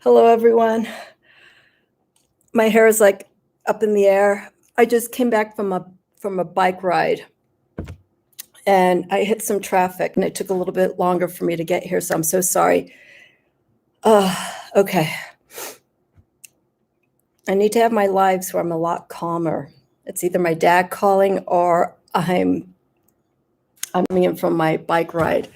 Hello, everyone. My hair is like up in the air. I just came back from a bike ride, and I hit some traffic, and it took a little bit longer for me to get here, so I'm so sorry. Okay. I need to have my lives where I'm a lot calmer. It's either my dad calling or I'm in from my bike ride.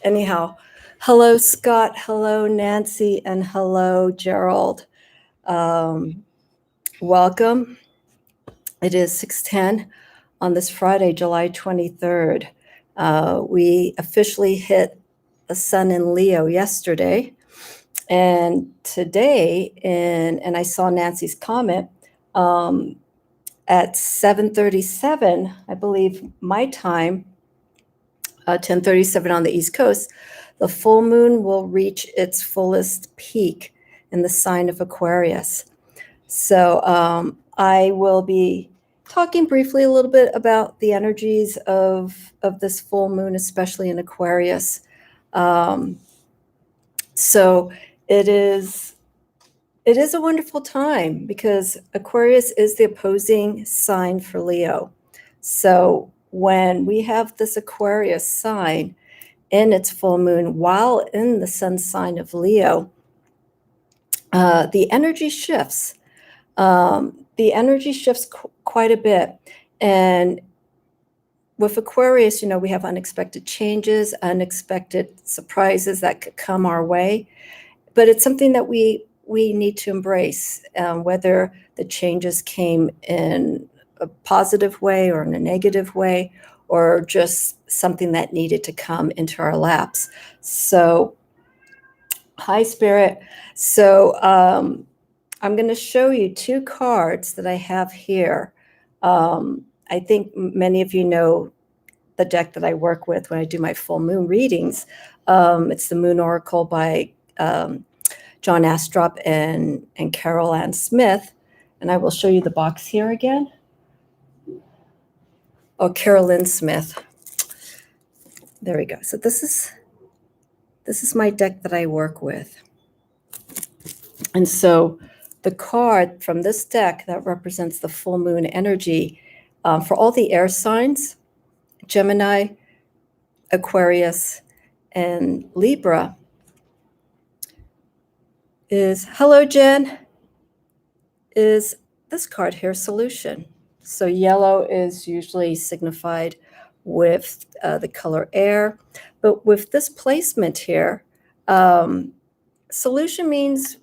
Anyhow, hello, Scott. Hello, Nancy, and hello, Gerald. Welcome. It is 6:10 on this Friday, July 23rd. We officially hit the sun in Leo yesterday. And today, and I saw Nancy's comment, at 7:37, I believe my time, 10:37 on the East Coast, the full moon will reach its fullest peak in the sign of Aquarius. So I will be talking briefly a little bit about the energies of this full moon, especially in Aquarius. So it is a wonderful time because Aquarius is the opposing sign for Leo. So when we have this Aquarius sign in its full moon while in the sun sign of Leo, the energy shifts. Quite a bit. And with Aquarius, we have unexpected changes, unexpected surprises that could come our way. But it's something that we need to embrace, whether the changes came in a positive way or in a negative way, or just something that needed to come into our laps. So, hi, Spirit. So, I'm going to show you two cards that I have here. I think many of you know the deck that I work with when I do my full moon readings. It's the Moon Oracle by John Astrop and Carol Ann Smith. And I will show you the box here again. Oh, Carolyn Smith. There we go. So this is my deck that I work with. And so the card from this deck that represents the full moon energy for all the air signs, Gemini, Aquarius, and Libra, is, hello, Jen, is this card here, solution. So yellow is usually signified with the color air, but with this placement here, solution means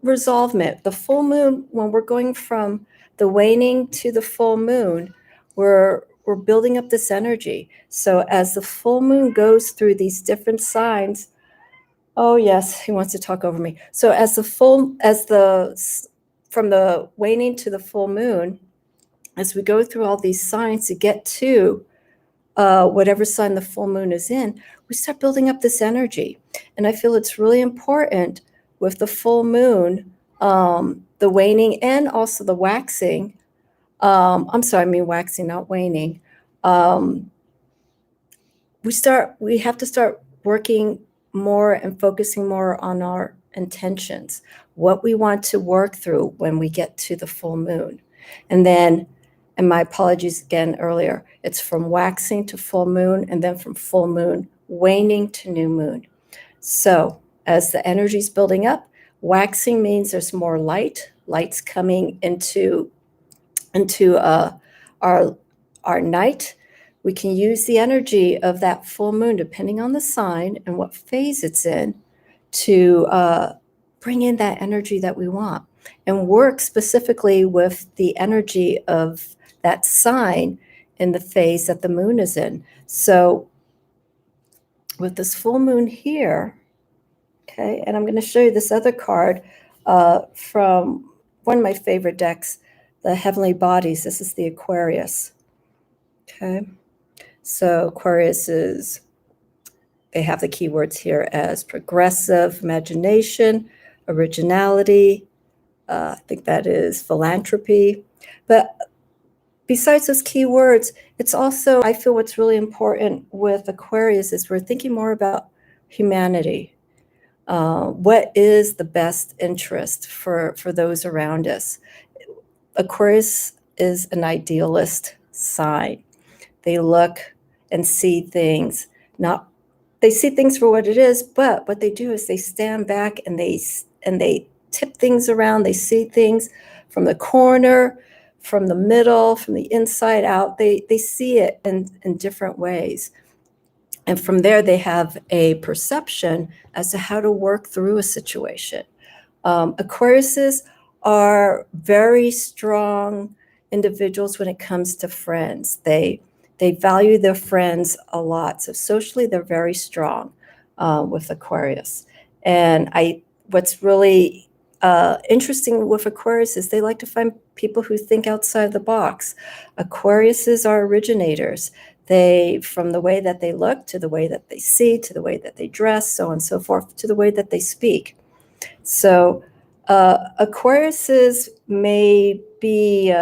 resolvement. The full moon, when we're going from the waning to the full moon, we're building up this energy. So as the full moon goes through these different signs, oh yes, he wants to talk over me. So from the waning to the full moon, as we go through all these signs to get to whatever sign the full moon is in, we start building up this energy. And I feel it's really important with the full moon, the waning and also the waxing. Waxing, not waning. We have to start working more and focusing more on our intentions, what we want to work through when we get to the full moon. And then, and my apologies again earlier, it's from waxing to full moon, and then from full moon, waning to new moon. So as the energy is building up, waxing means there's more light's coming into our night. We can use the energy of that full moon, depending on the sign and what phase it's in, to bring in that energy that we want and work specifically with the energy of that sign in the phase that the moon is in. So with this full moon here, okay, and I'm going to show you this other card from one of my favorite decks, the Heavenly Bodies. This is the Aquarius. Okay, so Aquarius they have the keywords here as progressive, imagination, originality. I think that is philanthropy. But besides those keywords, it's also, I feel what's really important with Aquarius is we're thinking more about humanity. What is the best interest for those around us? Aquarius is an idealist sign. They look and see things, they see things for what it is, but what they do is they stand back and they tip things around. They see things from the corner, from the middle, from the inside out. They see it in different ways. And from there, they have a perception as to how to work through a situation. Aquariuses are very strong individuals when it comes to friends. They value their friends a lot. So socially, they're very strong with Aquarius. And what's really interesting with Aquarius is they like to find people who think outside the box. Aquariuses are originators. From the way that they look, to the way that they see, to the way that they dress, so on and so forth, to the way that they speak. So Aquariuses may be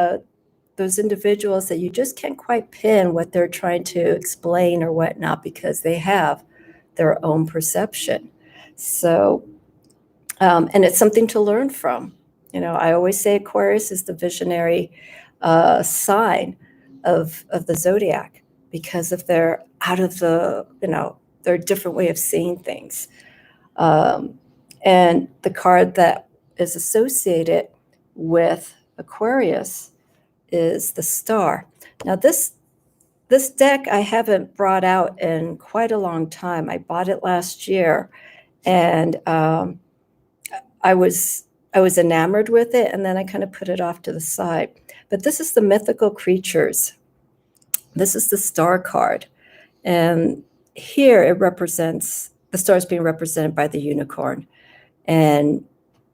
those individuals that you just can't quite pin what they're trying to explain or whatnot, because they have their own perception. So, and it's something to learn from. I always say Aquarius is the visionary sign of the zodiac, because of their their different way of seeing things. And the card that is associated with Aquarius is the Star. Now, this deck I haven't brought out in quite a long time. I bought it last year, and I was enamored with it, and then I kind of put it off to the side. But this is the mythical creatures. This is the Star card, and here it represents the star is being represented by the unicorn. And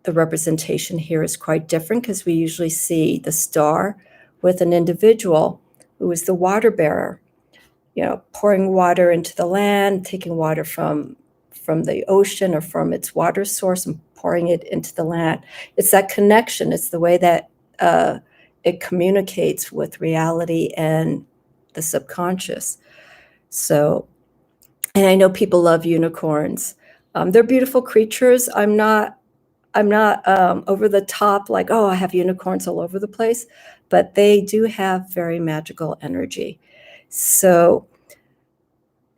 the representation here is quite different, because we usually see the star with an individual who is the water bearer, pouring water into the land, taking water from the ocean or from its water source and pouring it into the land. It's that connection. It's the way that it communicates with reality and the subconscious. So, and I know people love unicorns. They're beautiful creatures. I'm not over the top, like, oh, I have unicorns all over the place, but they do have very magical energy. So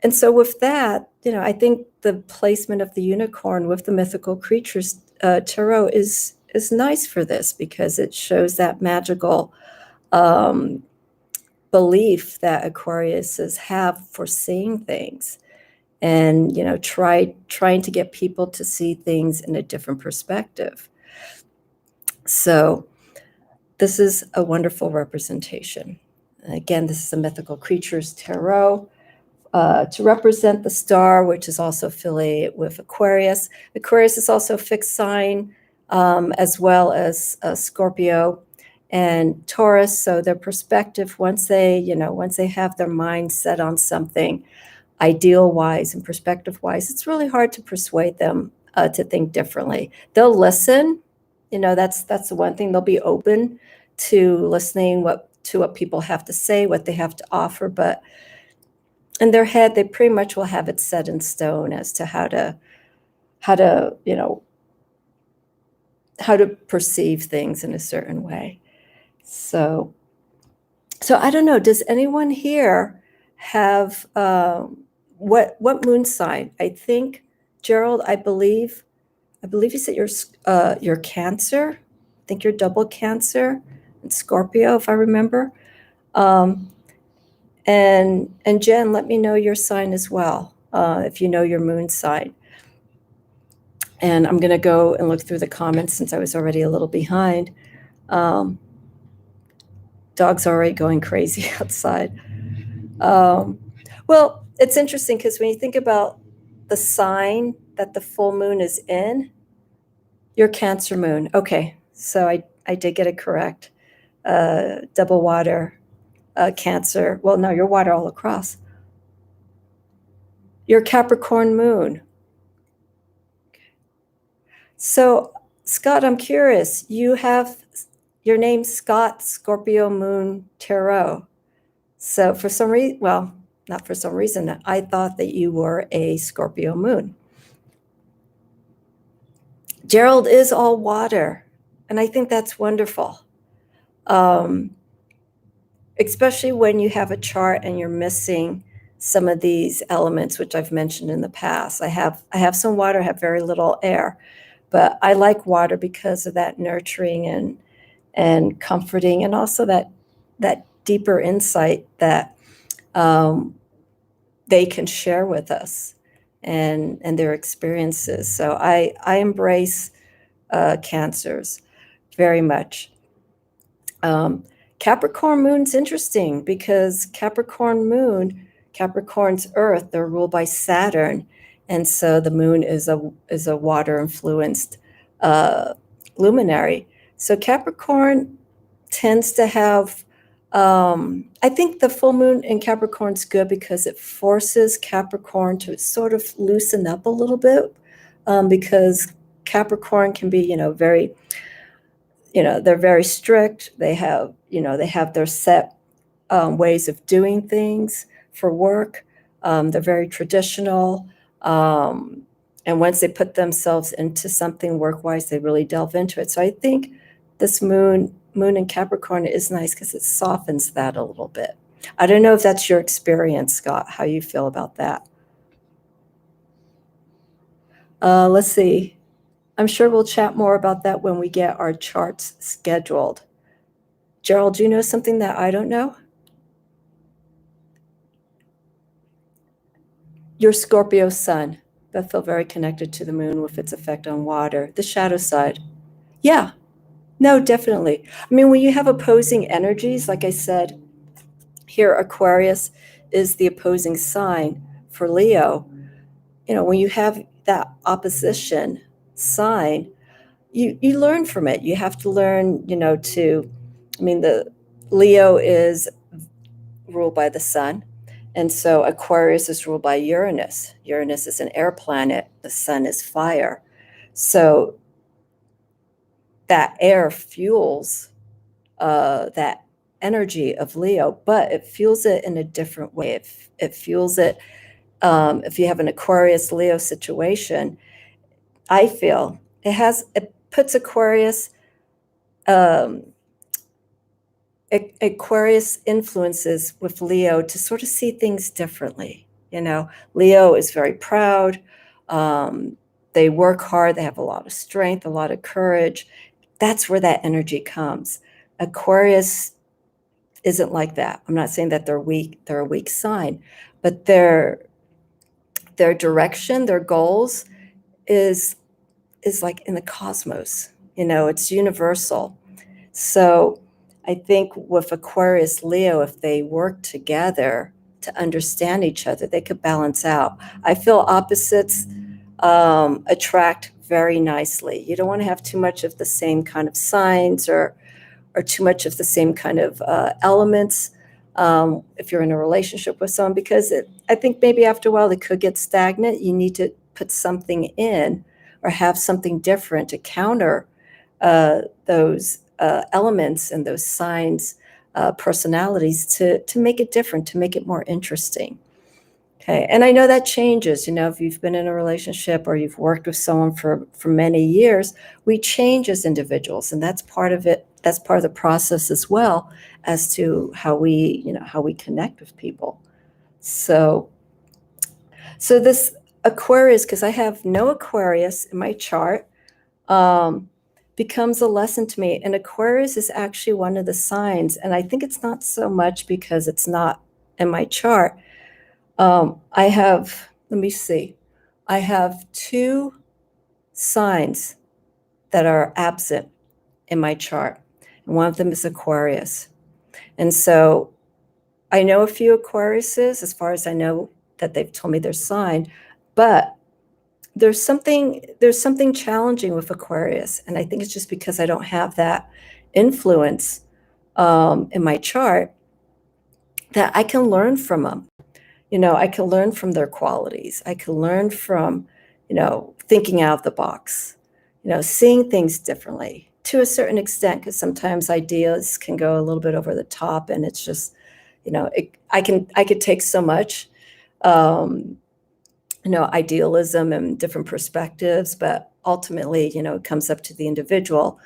with that, I think the placement of the unicorn with the mythical creatures tarot is nice for this, because it shows that magical belief that Aquariuses have for seeing things, and trying to get people to see things in a different perspective. So this is a wonderful representation. Again, this is the Mythical Creatures Tarot to represent the star, which is also affiliated with Aquarius. Aquarius is also a fixed sign, as well as Scorpio and Taurus. So their perspective, once they have their mind set on something, ideal-wise and perspective-wise, it's really hard to persuade them to think differently. They'll listen. That's the one thing. They'll be open to listening to what people have to say, what they have to offer, but in their head, they pretty much will have it set in stone as to how to perceive things in a certain way. So I don't know. Does anyone here have what moon sign? I think, Gerald, I believe you said you're Cancer. I think you're double Cancer and Scorpio, if I remember. And Jen, let me know your sign as well, if you know your moon sign. And I'm going to go and look through the comments, since I was already a little behind. Dog's already going crazy outside. Well, it's interesting, because when you think about the sign that the full moon is in, you're Cancer moon. Okay, so I did get it correct. Double water, Cancer. Well, no, you're water all across. You're Capricorn moon. So, Scott, I'm curious. You have your name, Scott Scorpio Moon Tarot. So for some reason, well, not for some reason, I thought that you were a Scorpio moon. Gerald is all water, and I think that's wonderful. Especially when you have a chart and you're missing some of these elements, which I've mentioned in the past. I have some water, I have very little air, but I like water because of that nurturing and comforting, and also that deeper insight that they can share with us and their experiences. So I embrace Cancers very much. Capricorn Moon's interesting because Capricorn Moon, Capricorn's Earth, they're ruled by Saturn, and so the Moon is a water influenced luminary. So Capricorn tends to have. I think the full moon in Capricorn's good because it forces Capricorn to sort of loosen up a little bit, because Capricorn can be, very, they're very strict. They have their set ways of doing things for work. They're very traditional. And once they put themselves into something work-wise, they really delve into it. So I think this moon in Capricorn is nice because it softens that a little bit. I don't know if that's your experience, Scott, how you feel about that. Let's see. I'm sure we'll chat more about that when we get our charts scheduled. Gerald, do you know something that I don't know? Your Scorpio sun, but feel very connected to the moon with its effect on water, the shadow side. Yeah, no, definitely. I mean, when you have opposing energies, like I said, here Aquarius is the opposing sign for Leo. When you have that opposition sign, you learn from it. You have to learn, the Leo is ruled by the sun. And so Aquarius is ruled by Uranus. Uranus is an air planet. The sun is fire. So that air fuels that energy of Leo, but it fuels it in a different way. It fuels it, if you have an Aquarius Leo situation, I feel it puts Aquarius, Aquarius influences with Leo to sort of see things differently. Leo is very proud. They work hard. They have a lot of strength, a lot of courage. That's where that energy comes. Aquarius isn't like that. I'm not saying that they're weak. They're a weak sign, but their direction, their goals is like in the cosmos. It's universal. So I think with Aquarius Leo, if they work together to understand each other, they could balance out. I feel opposites attract very nicely. You don't want to have too much of the same kind of signs or too much of the same kind of elements if you're in a relationship with someone, because I think maybe after a while it could get stagnant. You need to put something in or have something different to counter those elements and those signs, personalities to make it different, to make it more interesting. Okay, and I know that changes. If you've been in a relationship or you've worked with someone for many years, we change as individuals, and that's part of it. That's part of the process as well as to how we connect with people. So this Aquarius, because I have no Aquarius in my chart, becomes a lesson to me. And Aquarius is actually one of the signs, and I think it's not so much because it's not in my chart. I have 2 signs that are absent in my chart, and one of them is Aquarius. And so I know a few Aquariuses, as far as I know, that they've told me their sign, but there's something challenging with Aquarius, and I think it's just because I don't have that influence in my chart, that I can learn from them. I can learn from their qualities. I can learn from, thinking out of the box, seeing things differently to a certain extent, because sometimes ideas can go a little bit over the top, and it's just, I could take so much, idealism and different perspectives, but ultimately, it comes up to the individual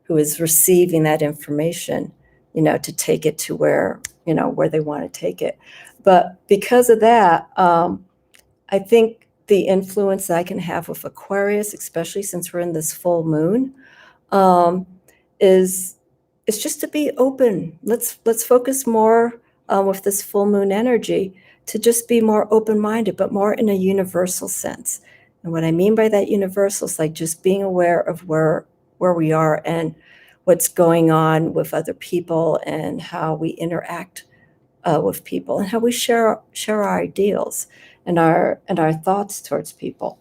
who is receiving that information, to take it to where they want to take it. But because of that, I think the influence that I can have with Aquarius, especially since we're in this full moon, is just to be open. Let's focus more with this full moon energy to just be more open-minded, but more in a universal sense. And what I mean by that universal is like just being aware of where we are and what's going on with other people and how we interact with people and how we share our ideals and our thoughts towards people.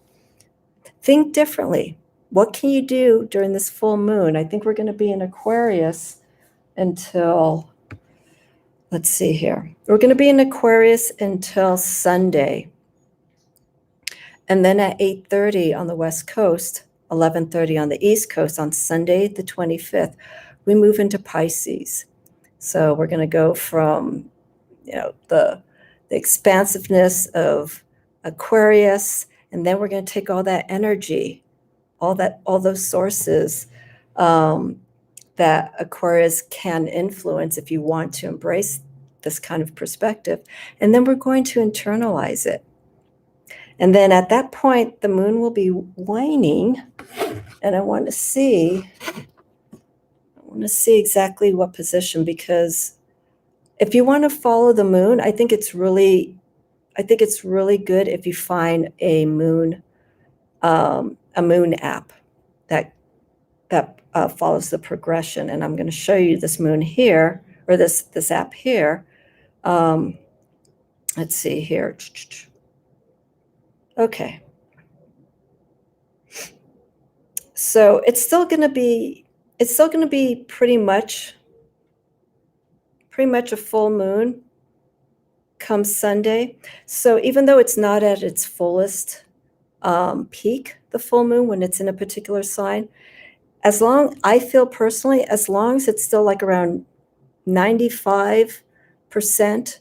Think differently. What can you do during this full moon? I think we're going to be in Aquarius until, let's see here. We're going to be in Aquarius until Sunday. And then at 8:30 on the West Coast, 11:30 on the East Coast, on Sunday, the 25th, we move into Pisces. So we're going to go from, the expansiveness of Aquarius, and then we're going to take all that energy, all those sources that Aquarius can influence if you want to embrace this kind of perspective, and then we're going to internalize it. And then at that point, the moon will be waning, and I want to see exactly what position, because if you want to follow the moon, I think it's really good if you find a moon app that follows the progression. And I'm going to show you this moon here, or this app here. Let's see here. Okay. So it's still going to be pretty much a full moon come Sunday. So even though it's not at its fullest peak, the full moon, when it's in a particular sign, I feel personally, as long as it's still like around 95%,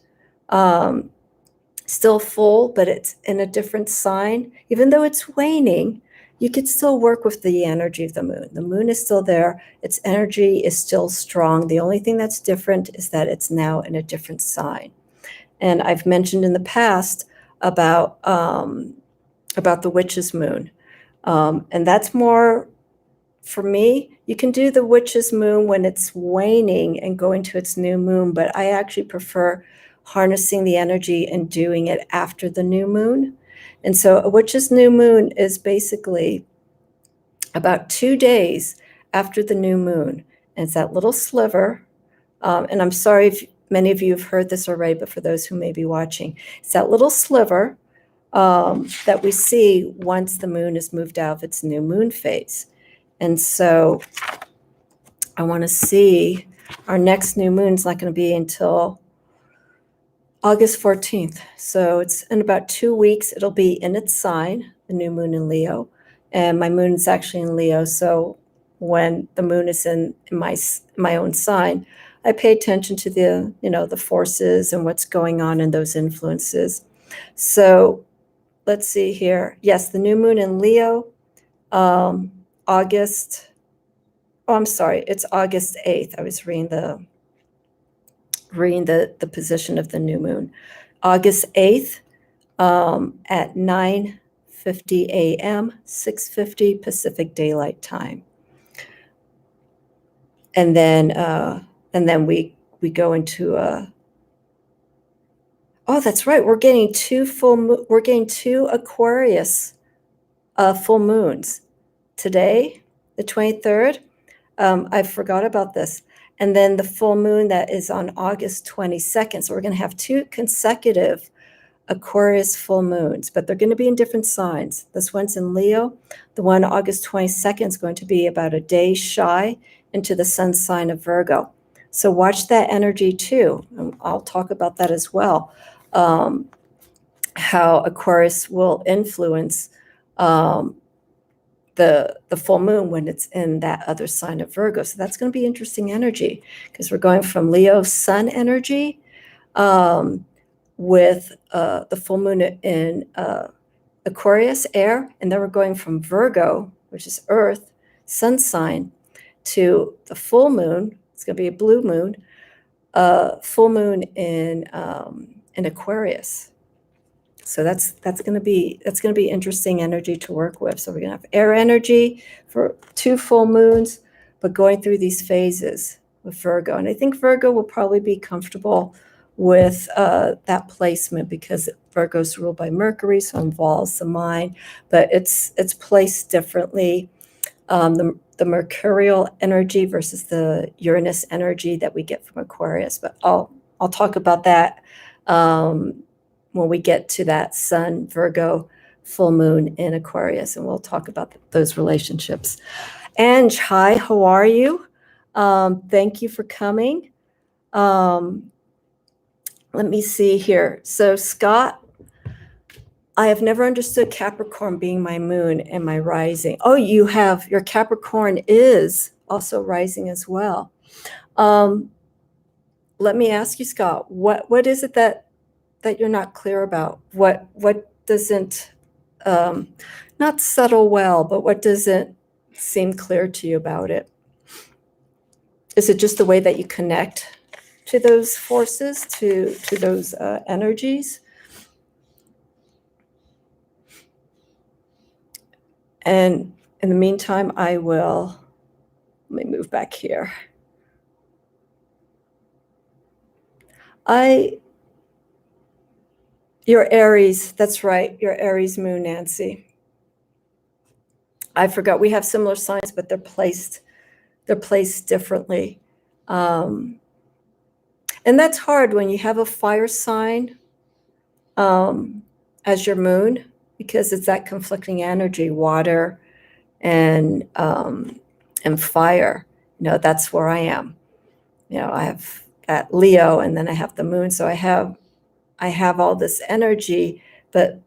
still full, but it's in a different sign, even though it's waning, you could still work with the energy of the moon. The moon is still there. Its energy is still strong. The only thing that's different is that it's now in a different sign. And I've mentioned in the past about the witch's moon. And that's more, for me, you can do the witch's moon when it's waning and going to its new moon, but I actually prefer harnessing the energy and doing it after the new moon. And so a witch's new moon is basically about 2 days after the new moon. And it's that little sliver. And I'm sorry if many of you have heard this already, but for those who may be watching, it's that little sliver that we see once the moon is moved out of its new moon phase. And so I want to see, our next new moon is not going to be until August 14th. So it's in about 2 weeks. It'll be in its sign, the new moon in Leo. And my moon is actually in Leo. So when the moon is in my own sign, I pay attention to the forces and what's going on in those influences. So let's see here. Yes, the new moon in Leo, August. Oh, I'm sorry. It's August 8th. I was reading the position of the new moon. August 8th at 9:50 a.m., 6:50 Pacific Daylight Time. And then we go into oh, that's right. We're getting two Aquarius full moons today, the 23rd. I forgot about this. And then the full moon that is on August 22nd. So we're going to have 2 consecutive Aquarius full moons, but they're going to be in different signs. This one's in Leo. The one August 22nd is going to be about a day shy into the sun sign of Virgo. So watch that energy too. I'll talk about that as well. How Aquarius will influence the full moon when it's in that other sign of Virgo. So that's going to be interesting energy, because we're going from Leo sun energy with the full moon in Aquarius air, and then we're going from Virgo which is Earth, sun sign, to the full moon. It's going to be a blue moon, full moon in Aquarius. So that's going to be interesting energy to work with. So we're going to have air energy for 2 full moons, but going through these phases with Virgo. And I think Virgo will probably be comfortable with that placement because Virgo's ruled by Mercury, so involves the mind, but it's placed differently. The mercurial energy versus the Uranus energy that we get from Aquarius. But I'll talk about that when we get to that Sun Virgo full moon in Aquarius, and we'll talk about those relationships. Ange, hi, how are you? Thank you for coming. Let me see here. So Scott, I have never understood Capricorn being my moon and my rising. Oh, you have, your Capricorn is also rising as well. Let me ask you, Scott, what is it that you're not clear about? What doesn't, not settle well, but what doesn't seem clear to you about it? Is it just the way that you connect to those forces, to those energies? And in the meantime, let me move back here. Your Aries, that's right, your Aries moon, Nancy. I forgot, we have similar signs, but they're placed differently. And that's hard when you have a fire sign as your moon, because it's that conflicting energy, water and fire. That's where I am. I have that Leo, and then I have the moon. So I have all this energy, but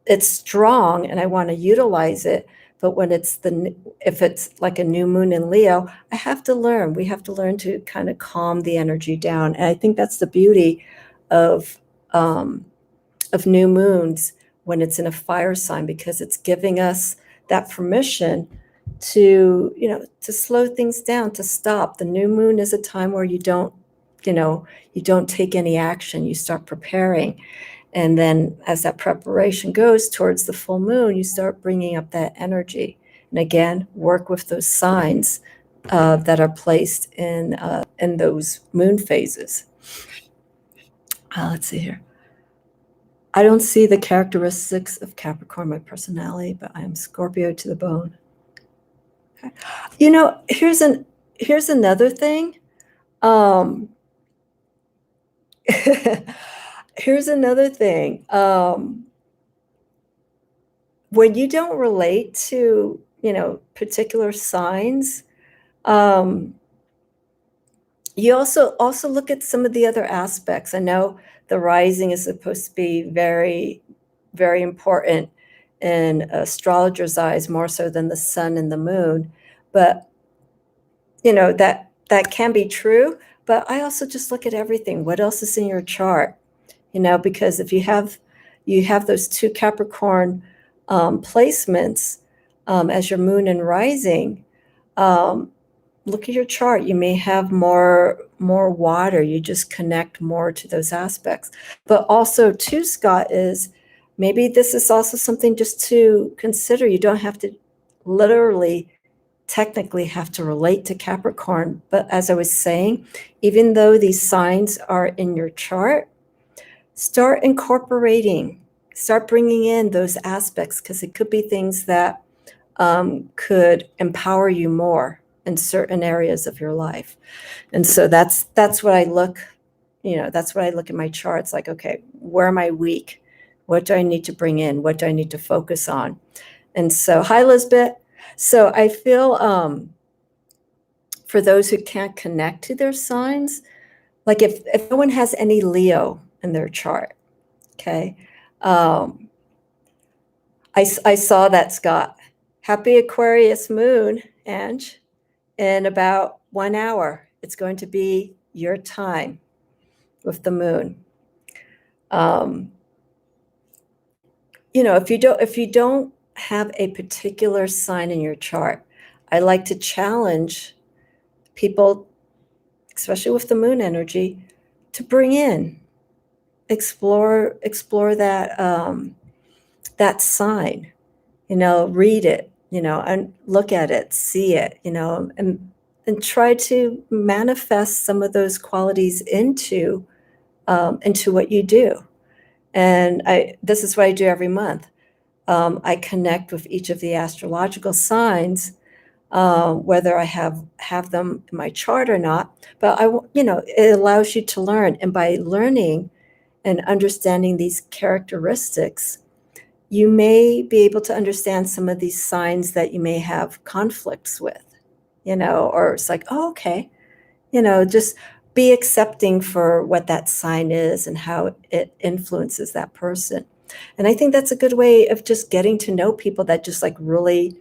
it's strong, and I want to utilize it. But when if it's like a new moon in Leo, we have to learn to kind of calm the energy down. And I think that's the beauty of new moons when it's in a fire sign, because it's giving us that permission to slow things down, to stop. The new moon is a time where you don't take any action. You start preparing. And then as that preparation goes towards the full moon, you start bringing up that energy. And again, work with those signs that are placed in those moon phases. Let's see here. I don't see the characteristics of Capricorn, my personality, but I am Scorpio to the bone. Okay. Here's another thing. Here's another thing. When you don't relate to, particular signs, you also look at some of the other aspects. I know the rising is supposed to be very, very important in astrologers' eyes, more so than the sun and the moon. But, that can be true. But I also just look at everything. What else is in your chart? Because if you have those 2 Capricorn placements as your moon and rising, look at your chart. You may have more water. You just connect more to those aspects. But also too, Scott, is maybe this is also something just to consider. You don't have to literally technically have to relate to Capricorn. But as I was saying, even though these signs are in your chart, start bringing in those aspects, because it could be things that could empower you more in certain areas of your life. And so that's what I look, that's what I look at my charts, like, okay, where am I weak? What do I need to bring in? What do I need to focus on? And so, hi, Elizabeth. So I feel for those who can't connect to their signs, like if no one has any Leo in their chart, okay, I saw that, Scott. Happy Aquarius moon, Ange. In about 1 hour, it's going to be your time with the moon. If you don't have a particular sign in your chart. I like to challenge people, especially with the moon energy, to bring in, explore that that sign, read it, and look at it, see it, and try to manifest some of those qualities into what you do. And this is what I do every month. I connect with each of the astrological signs, whether I have them in my chart or not. But it allows you to learn, and by learning and understanding these characteristics, you may be able to understand some of these signs that you may have conflicts with, or it's like, oh, okay, just be accepting for what that sign is and how it influences that person. And I think that's a good way of just getting to know people that just like really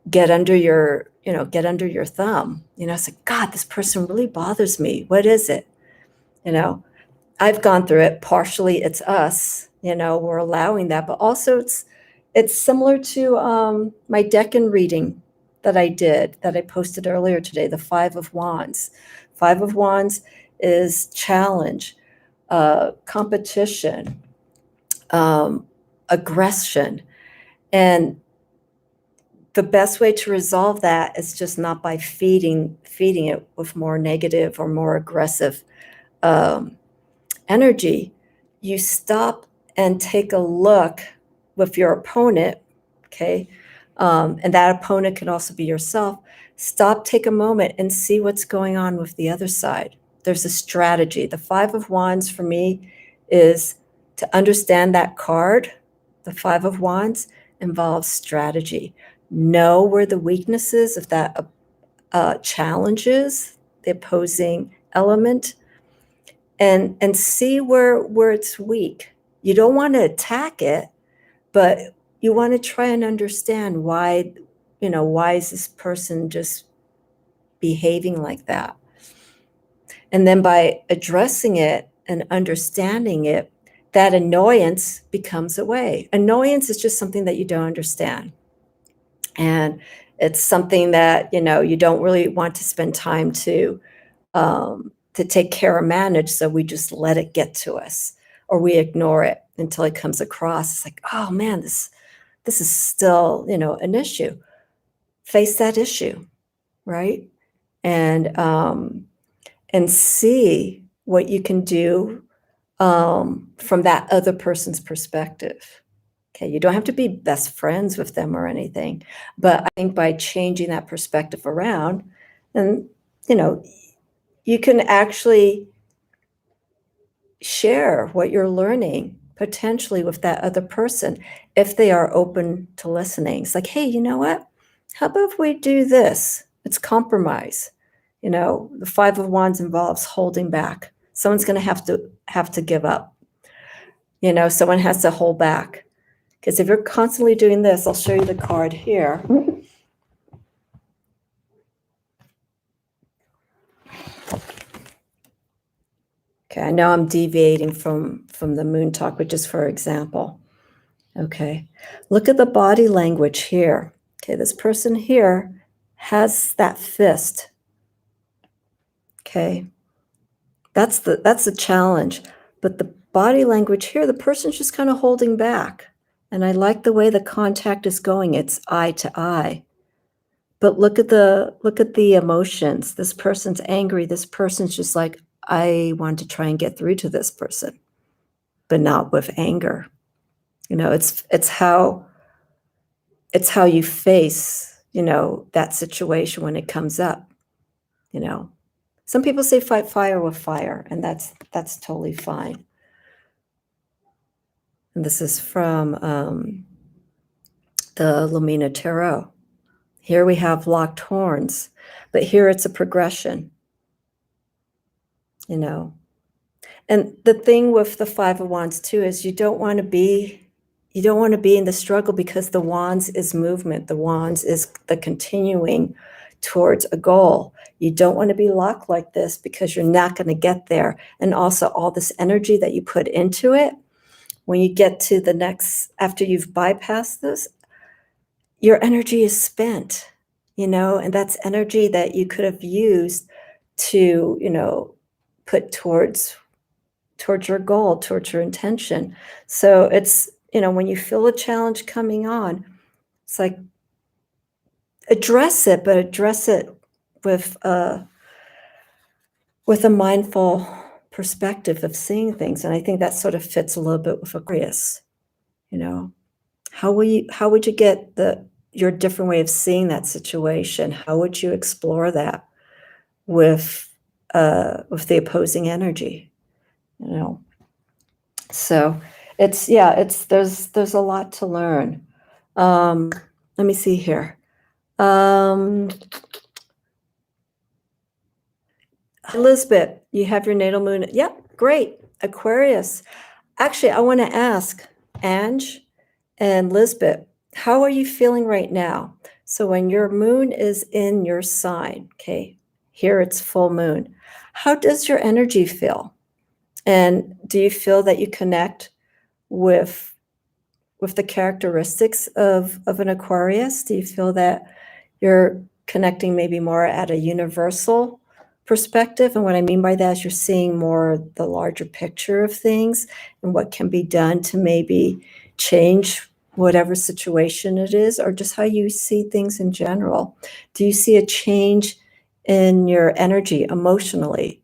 get under your thumb. It's like, God, this person really bothers me. What is it? I've gone through it. Partially it's us, we're allowing that, but also it's similar to my Decan reading that I posted earlier today, the Five of Wands. Five of Wands is challenge, competition, aggression. And the best way to resolve that is just not by feeding it with more negative or more aggressive energy. You stop and take a look with your opponent, okay? And that opponent can also be yourself. Stop, take a moment, and see what's going on with the other side. There's a strategy. The Five of Wands for me is to understand that card. The Five of Wands involves strategy. Know where the weaknesses of that challenges the opposing element, and see where it's weak. You don't want to attack it, but you want to try and understand why is this person just behaving like that? And then by addressing it and understanding it, that annoyance becomes away. Annoyance is just something that you don't understand. And it's something that, you don't really want to spend time to take care or manage. So we just let it get to us, or we ignore it until it comes across. It's like, oh man, this is still, an issue. Face that issue, right? And see what you can do from that other person's perspective. Okay, you don't have to be best friends with them or anything, but I think by changing that perspective around, and you can actually share what you're learning potentially with that other person if they are open to listening. It's like, hey, you know what? How about if we do this? It's compromise. The Five of Wands involves holding back. Someone's going to have to give up. Someone has to hold back. Because if you're constantly doing this, I'll show you the card here. Okay, I know I'm deviating from the moon talk, but just for example. Okay, look at the body language here. Okay, this person here has that fist. Okay, that's the challenge. But the body language here, the person's just kind of holding back. And I like the way the contact is going. It's eye to eye. But look at the emotions. This person's angry. This person's just like, I want to try and get through to this person, but not with anger. It's how you face, that situation when it comes up. Some people say fight fire with fire, and that's totally fine. And this is from the Lumina Tarot. Here we have locked horns, but here it's a progression, And the thing with the Five of Wands too is you don't want to be in the struggle, because the Wands is movement. The Wands is the continuing towards a goal. You don't want to be locked like this, because you're not going to get there. And also all this energy that you put into it, when you get to the next, after you've bypassed this, your energy is spent, and that's energy that you could have used to, put towards your goal, towards your intention. So it's, when you feel a challenge coming on, it's like address it, but address it with a mindful perspective of seeing things. And I think that sort of fits a little bit with Aquarius. How would you get your different way of seeing that situation? How would you explore that with the opposing energy? So there's a lot to learn. Let me see here. Elizabeth, you have your natal moon. Yep, great. Aquarius. Actually, I want to ask Ange and Lisbeth, how are you feeling right now? So when your moon is in your sign, okay, here it's full moon, how does your energy feel? And do you feel that you connect with the characteristics of an Aquarius? Do you feel that you're connecting maybe more at a universal perspective? And what I mean by that is you're seeing more the larger picture of things and what can be done to maybe change whatever situation it is, or just how you see things in general. Do you see a change in your energy emotionally,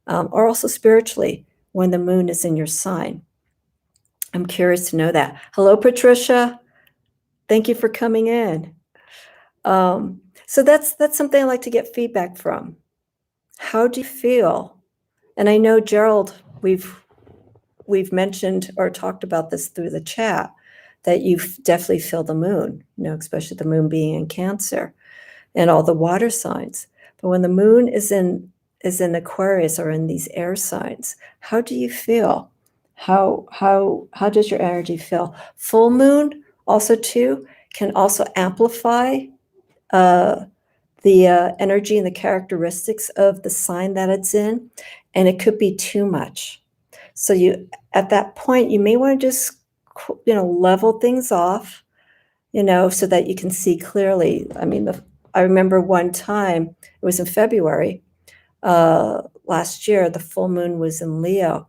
or also spiritually when the moon is in your sign? I'm curious to know that. Hello, Patricia. Thank you for coming in. So that's something I like to get feedback from. How do you feel? And I know, Gerald, we've mentioned or talked about this through the chat, that you definitely feel the moon, especially the moon being in Cancer and all the water signs. But when the moon is in Aquarius or in these air signs, how do you feel? How does your energy feel? Full moon also too can also amplify the energy and the characteristics of the sign that it's in, and it could be too much. So at that point, you may want to just level things off, so that you can see clearly. I mean, I remember one time, it was in February last year, the full moon was in Leo.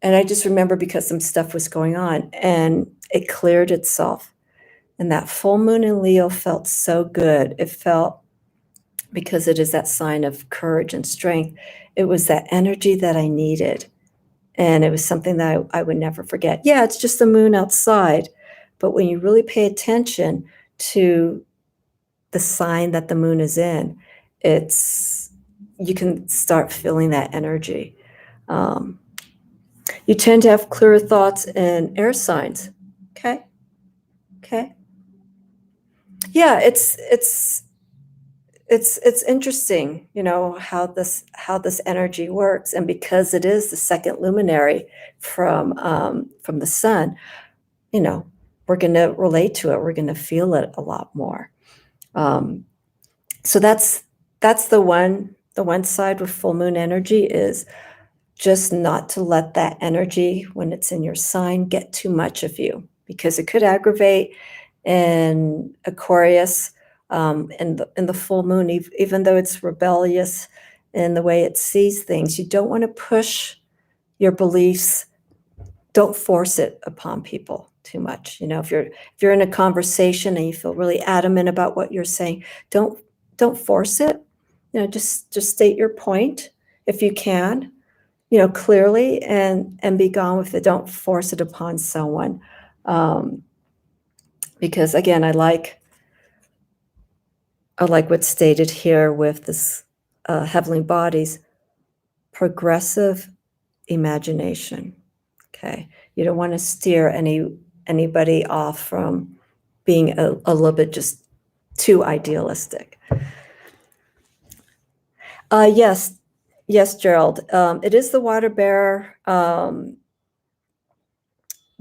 And I just remember because some stuff was going on and it cleared itself. And that full moon in Leo felt so good. It felt, because it is that sign of courage and strength, it was that energy that I needed. And it was something that I would never forget. Yeah, it's just the moon outside. But when you really pay attention to the sign that the moon is in, you can start feeling that energy. You tend to have clearer thoughts in air signs. Okay. Yeah, it's interesting, how this energy works, and because it is the second luminary from the sun, we're going to relate to it. We're going to feel it a lot more. So that's the one side with full moon energy, is just not to let that energy, when it's in your sign, get too much of you, because it could aggravate. In Aquarius, in the full moon, even though it's rebellious in the way it sees things, you don't want to push your beliefs. Don't force it upon people too much. If you're in a conversation and you feel really adamant about what you're saying, don't force it. Just state your point if you can, clearly, and be gone with it. Don't force it upon someone. Because again, I like what's stated here with this heavenly bodies, progressive imagination. Okay, you don't want to steer anybody off from being a little bit just too idealistic. Yes, Gerald. It is the water bearer. The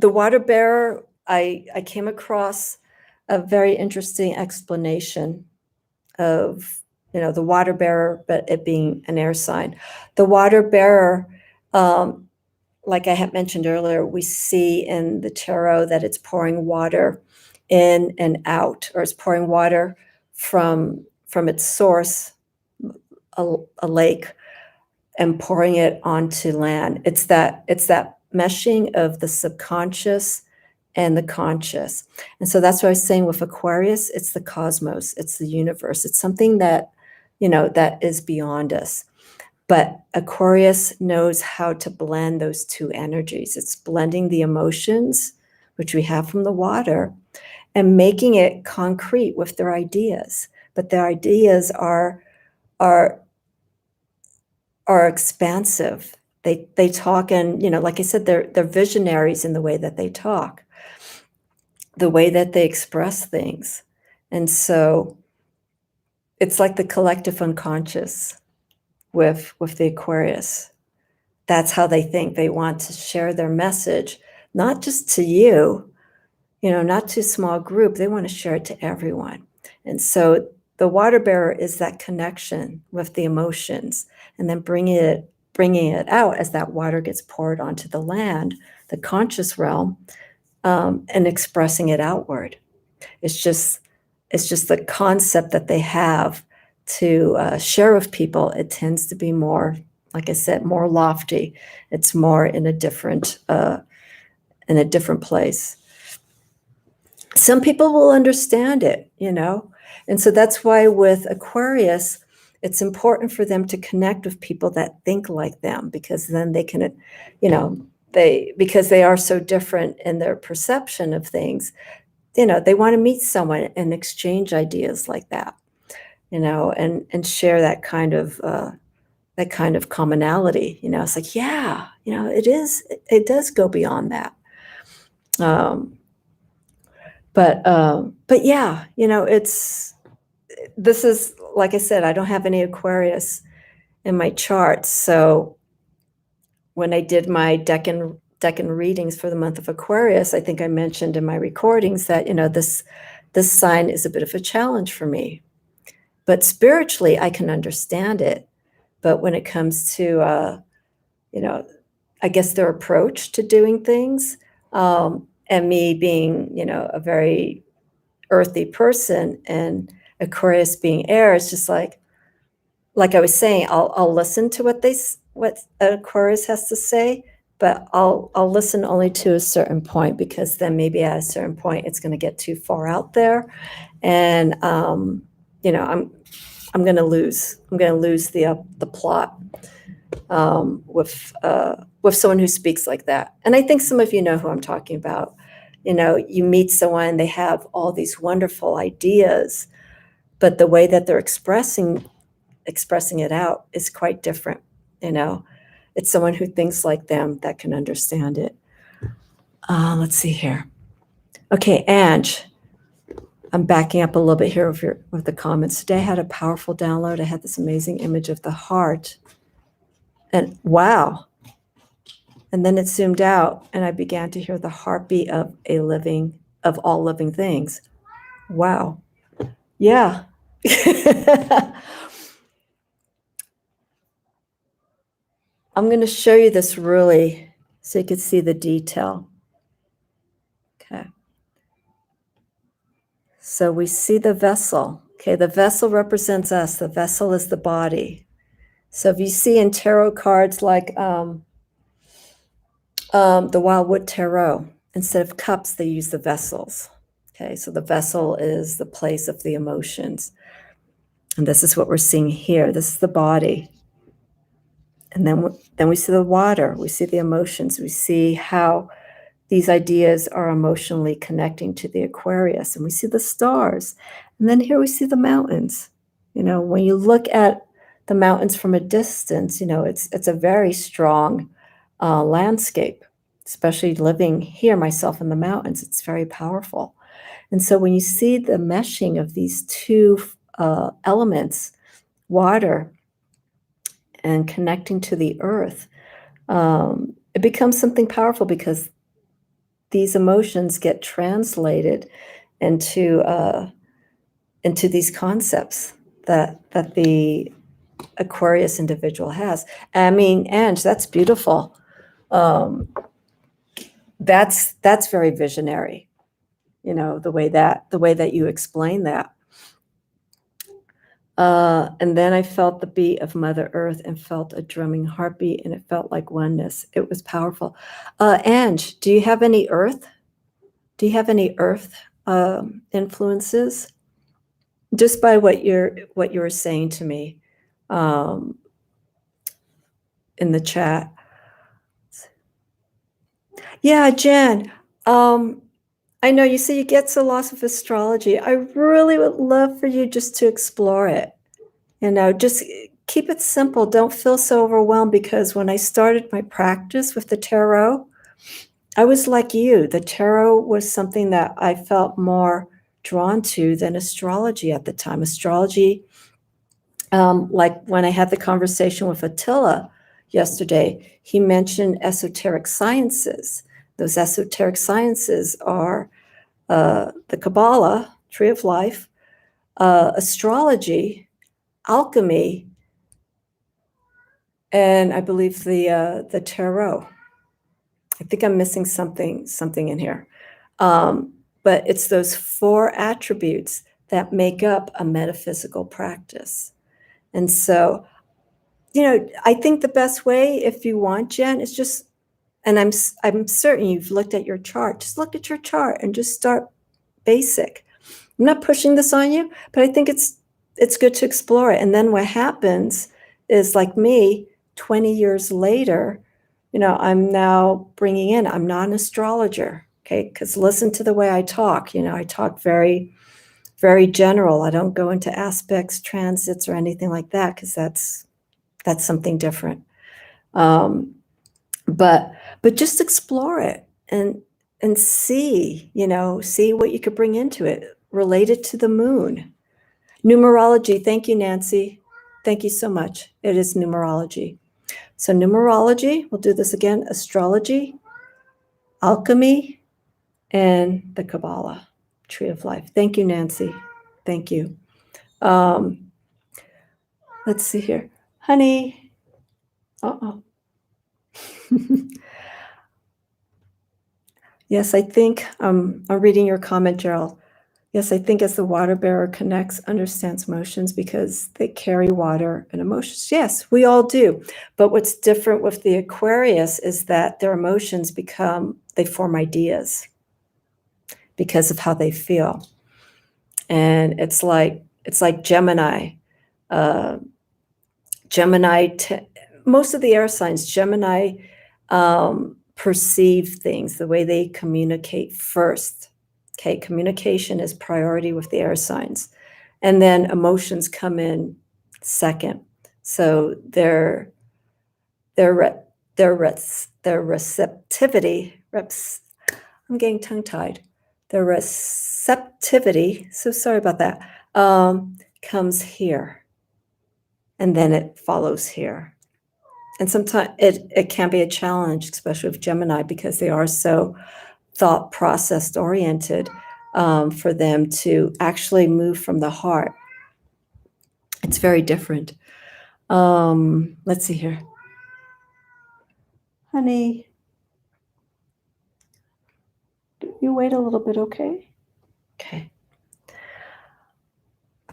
water bearer, I came across a very interesting explanation of, the water bearer, but it being an air sign. The water bearer, like I had mentioned earlier, we see in the tarot that it's pouring water in and out, or it's pouring water from its source, a lake, and pouring it onto land. It's that meshing of the subconscious and the conscious. And so that's what I was saying with Aquarius, it's the cosmos, it's the universe. It's something that, that is beyond us. But Aquarius knows how to blend those two energies. It's blending the emotions, which we have from the water, and making it concrete with their ideas. But their ideas are expansive. They talk, and like I said, they're visionaries in the way that they talk, the way that they express things. And so it's like the collective unconscious with the Aquarius. That's how they think. They want to share their message, not just to you, not to a small group. They want to share it to everyone. And so the water bearer is that connection with the emotions, and then bringing it out as that water gets poured onto the land, the conscious realm, and expressing it outward. It's just the concept that they have to share with people. It tends to be more, like I said, more lofty. It's more in a different place. Some people will understand it, and so that's why with Aquarius, it's important for them to connect with people that think like them, because then they can, because they are so different in their perception of things. They want to meet someone and exchange ideas like that, and share that kind of commonality. It's like, yeah, it does go beyond that. But yeah, this is, like I said, I don't have any Aquarius in my chart. So when I did my decan readings for the month of Aquarius, I think I mentioned in my recordings that, this sign is a bit of a challenge for me. But spiritually, I can understand it. But when it comes to, I guess their approach to doing things, and me being, a very earthy person, and Aquarius being air, it's just like I was saying, I'll listen to what Aquarius has to say, but I'll listen only to a certain point, because then maybe at a certain point it's going to get too far out there, and I'm going to lose the plot with someone who speaks like that. And I think some of you know who I'm talking about. You meet someone, they have all these wonderful ideas, but the way that they're expressing it out is quite different. It's someone who thinks like them that can understand it. Let's see here. Okay, Ange, I'm backing up a little bit here with the comments. Today I had a powerful download. I had this amazing image of the heart, and wow. And then it zoomed out, and I began to hear the heartbeat of all living things. Wow. Yeah. I'm going to show you this really so you can see the detail. Okay. So we see the vessel. Okay, the vessel represents us. The vessel is the body. So if you see in tarot cards like the Wildwood Tarot, instead of cups, they use the vessels. Okay, so the vessel is the place of the emotions. And this is what we're seeing here. This is the body. And then we see the water. We see the emotions. We see how these ideas are emotionally connecting to the Aquarius. And we see the stars. And then here we see the mountains. When you look at the mountains from a distance, it's a very strong landscape, especially living here myself in the mountains. It's very powerful. And so when you see the meshing of these two elements, water and connecting to the earth, it becomes something powerful, because these emotions get translated into these concepts that the Aquarius individual has. I mean, Ange, that's beautiful. That's very visionary. you know, the way that you explain that. And then I felt the beat of Mother Earth and felt a drumming heartbeat, and it felt like oneness. It was powerful. Ange, do you have any earth? Do you have any earth influences? Just by what you're saying to me in the chat. Yeah, Jen. I know you say you get so lost with astrology. I really would love for you just to explore it. You know, just keep it simple. Don't feel so overwhelmed, because when I started my practice with the tarot, I was like you. The tarot was something that I felt more drawn to than astrology at the time. Astrology, like when I had the conversation with Attila yesterday, he mentioned esoteric sciences. Those esoteric sciences are the Kabbalah, Tree of Life, astrology, alchemy, and I believe the tarot. I think I'm missing something in here. But it's those 4 attributes that make up a metaphysical practice. And so, you know, I think the best way, if you want, Jen, is just, and I'm certain you've looked at your chart, just look at your chart and just start basic. I'm not pushing this on you, but I think it's good to explore it. And then what happens is, like me, 20 years later, you know, I'm now bringing in, I'm not an astrologer, okay? Because listen to the way I talk. You know, I talk very, very general. I don't go into aspects, transits, or anything like that, because that's something different. But just explore it and see, you know, see what you could bring into it related to the moon. Numerology. Thank you, Nancy. Thank you so much. It is numerology. So numerology, we'll do this again, astrology, alchemy, and the Kabbalah, Tree of Life. Thank you, Nancy. Thank you. Let's see here. Honey. Uh-oh. Yes, I think I'm reading your comment, Gerald. Yes, I think as the water bearer connects, understands emotions because they carry water and emotions. Yes, we all do. But what's different with the Aquarius is that their emotions they form ideas because of how they feel. And it's like Gemini. Most of the air signs, Gemini perceive things the way they communicate first. Okay, communication is priority with the air signs, and then emotions come in second. So their receptivity. I'm getting tongue-tied. Their receptivity. So sorry about that. Comes here, and then it follows here. And sometimes it can be a challenge, especially with Gemini, because they are so thought process oriented, for them to actually move from the heart. It's very different. Let's see here. Honey, you wait a little bit, okay? Okay.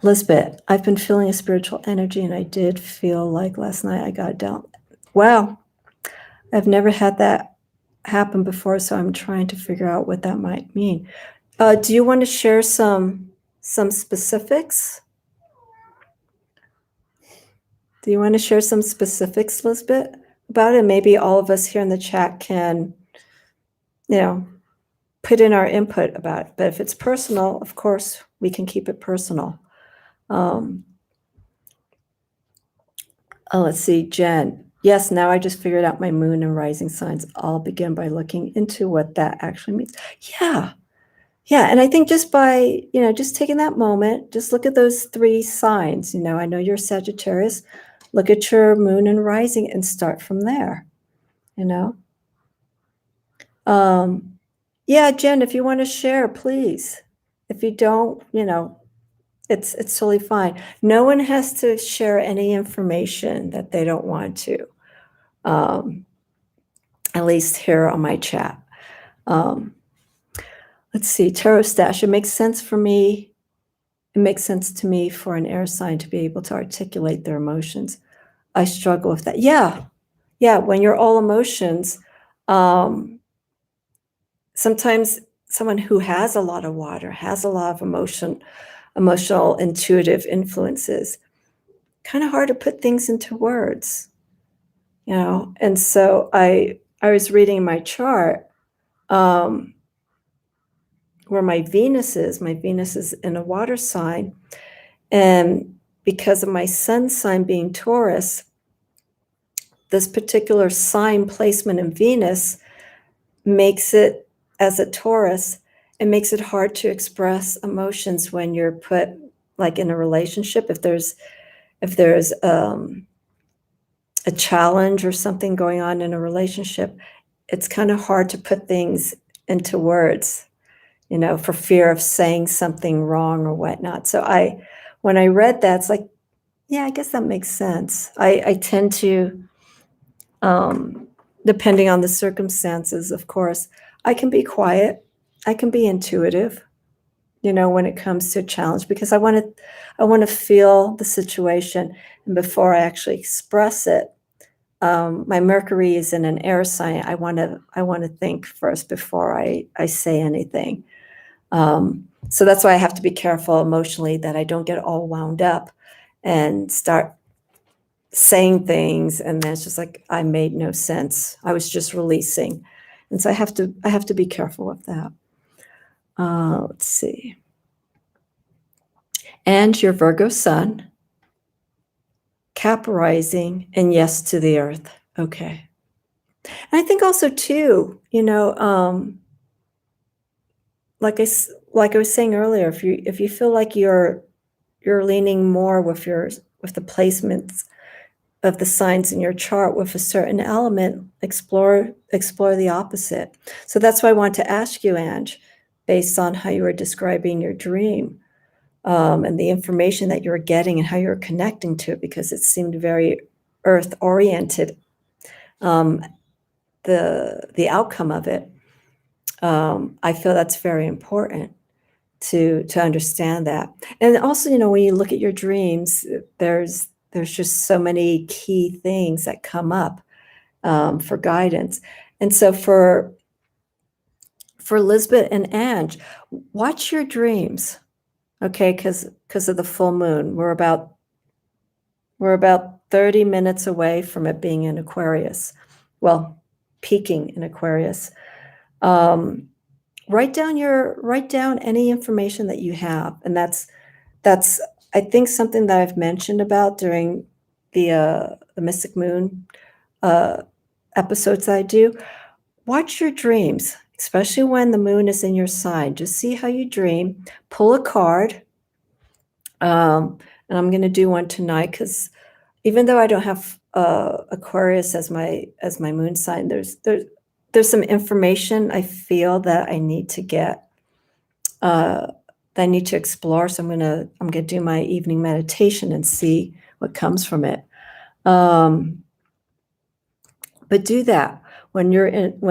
Elizabeth, I've been feeling a spiritual energy, and I did feel like last night I got down. Wow. I've never had that happen before, so I'm trying to figure out what that might mean. Do you want to share some specifics? Do you want to share some specifics, Lisbeth, about it? Maybe all of us here in the chat can, you know, put in our input about it. But if it's personal, of course, we can keep it personal. Let's see, Jen. Yes, now I just figured out my moon and rising signs. I'll begin by looking into what that actually means. Yeah. Yeah, and I think just by, you know, just taking that moment, just look at those 3 signs. You know, I know you're Sagittarius. Look at your moon and rising and start from there, you know. Yeah, Jen, if you want to share, please. If you don't, you know, it's totally fine. No one has to share any information that they don't want to, at least here on my chat. Let's see, tarot stash. It makes sense for me. It makes sense to me for an air sign to be able to articulate their emotions. I struggle with that. Yeah. When you're all emotions, sometimes someone who has a lot of water, has a lot of emotional, intuitive influences, kind of hard to put things into words, And so I was reading my chart, where my Venus is in a water sign. And because of my sun sign being Taurus, this particular sign placement in Venus makes it, as a Taurus, it makes it hard to express emotions when you're put like in a relationship. If there's a challenge or something going on in a relationship, it's kind of hard to put things into words, for fear of saying something wrong or whatnot. So when I read that, it's like, yeah, I guess that makes sense. I tend to, depending on the circumstances, of course, I can be quiet. I can be intuitive, when it comes to a challenge, because I want to feel the situation. And before I actually express it, my Mercury is in an air sign. I want to think first before I say anything. So that's why I have to be careful emotionally that I don't get all wound up and start saying things, and then it's just like I made no sense. I was just releasing, and so I have to be careful with that. Let's see. And your Virgo sun, Cap rising, and yes to the earth. Okay. And I think also too, like I was saying earlier, if you feel like you're leaning more with the placements of the signs in your chart with a certain element, explore the opposite. So that's why I want to ask you, Ange, based on how you were describing your dream, and the information that you were getting and how you were connecting to it, because it seemed very earth oriented, the outcome of it. I feel that's very important to understand that. And also, when you look at your dreams, there's just so many key things that come up, for guidance. And so for Lisbeth and Ange, watch your dreams, okay? Because of the full moon, we're about 30 minutes away from it being in Aquarius. Well, peaking in Aquarius. Write down any information that you have, and that's I think something that I've mentioned about during the Mystic Moon episodes that I do. Watch your dreams, especially when the moon is in your sign. Just see how you dream. Pull a card, and I'm going to do one tonight, because even though I don't have Aquarius as my moon sign, there's some information I feel that I need to get, that I need to explore. So I'm gonna do my evening meditation and see what comes from it. But do that when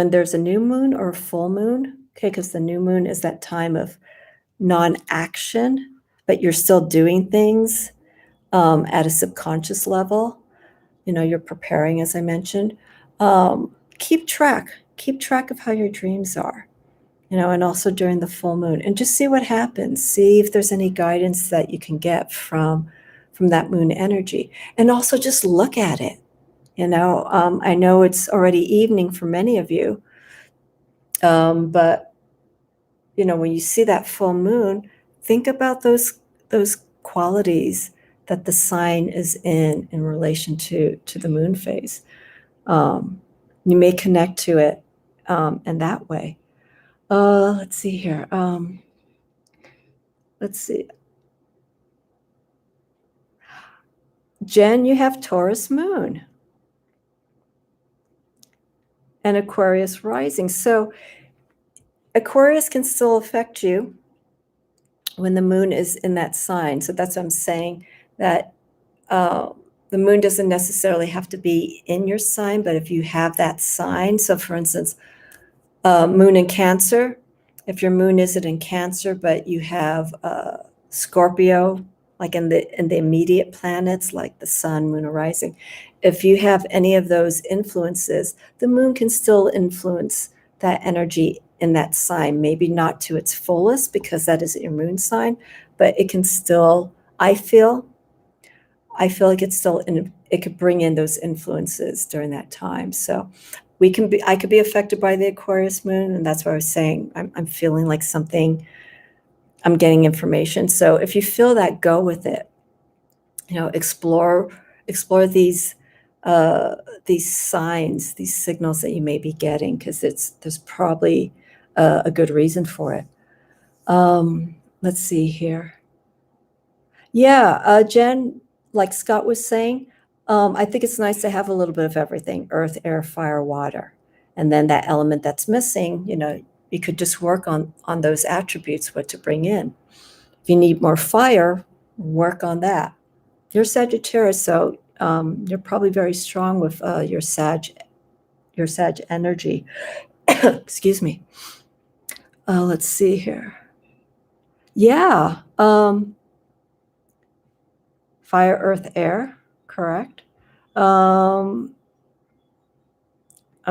there's a new moon or a full moon, okay? Because the new moon is that time of non-action, but you're still doing things at a subconscious level. You're preparing, as I mentioned. Keep track of how your dreams are, and also during the full moon, and just see what happens. See if there's any guidance that you can get from that moon energy, and also just look at it. I know it's already evening for many of you, but when you see that full moon, think about those qualities that the sign is in relation to the moon phase. You may connect to it in that way. Let's see here. Let's see. Jen, you have Taurus moon and Aquarius rising. So Aquarius can still affect you when the moon is in that sign. So that's what I'm saying, that the moon doesn't necessarily have to be in your sign, but if you have that sign, so for instance, moon in Cancer, if your moon isn't in Cancer, but you have Scorpio, like in the immediate planets, like the sun, moon, or rising, if you have any of those influences, the moon can still influence that energy in that sign, maybe not to its fullest because that is your moon sign, but it can still, I feel like it's still it could bring in those influences during that time. So I could be affected by the Aquarius moon, and that's what I was saying. I'm feeling like something, I'm getting information. So if you feel that, go with it. Explore these signs, these signals that you may be getting, because there's probably a good reason for it. Let's see here. Yeah, Jen, like Scott was saying, I think it's nice to have a little bit of everything: earth, air, fire, water. And then that element that's missing, you could just work on those attributes, what to bring in. If you need more fire, work on that. You're Sagittarius, so you're probably very strong with your Sag energy. Excuse me. Let's see here. Yeah. Fire, earth, air, correct. I'm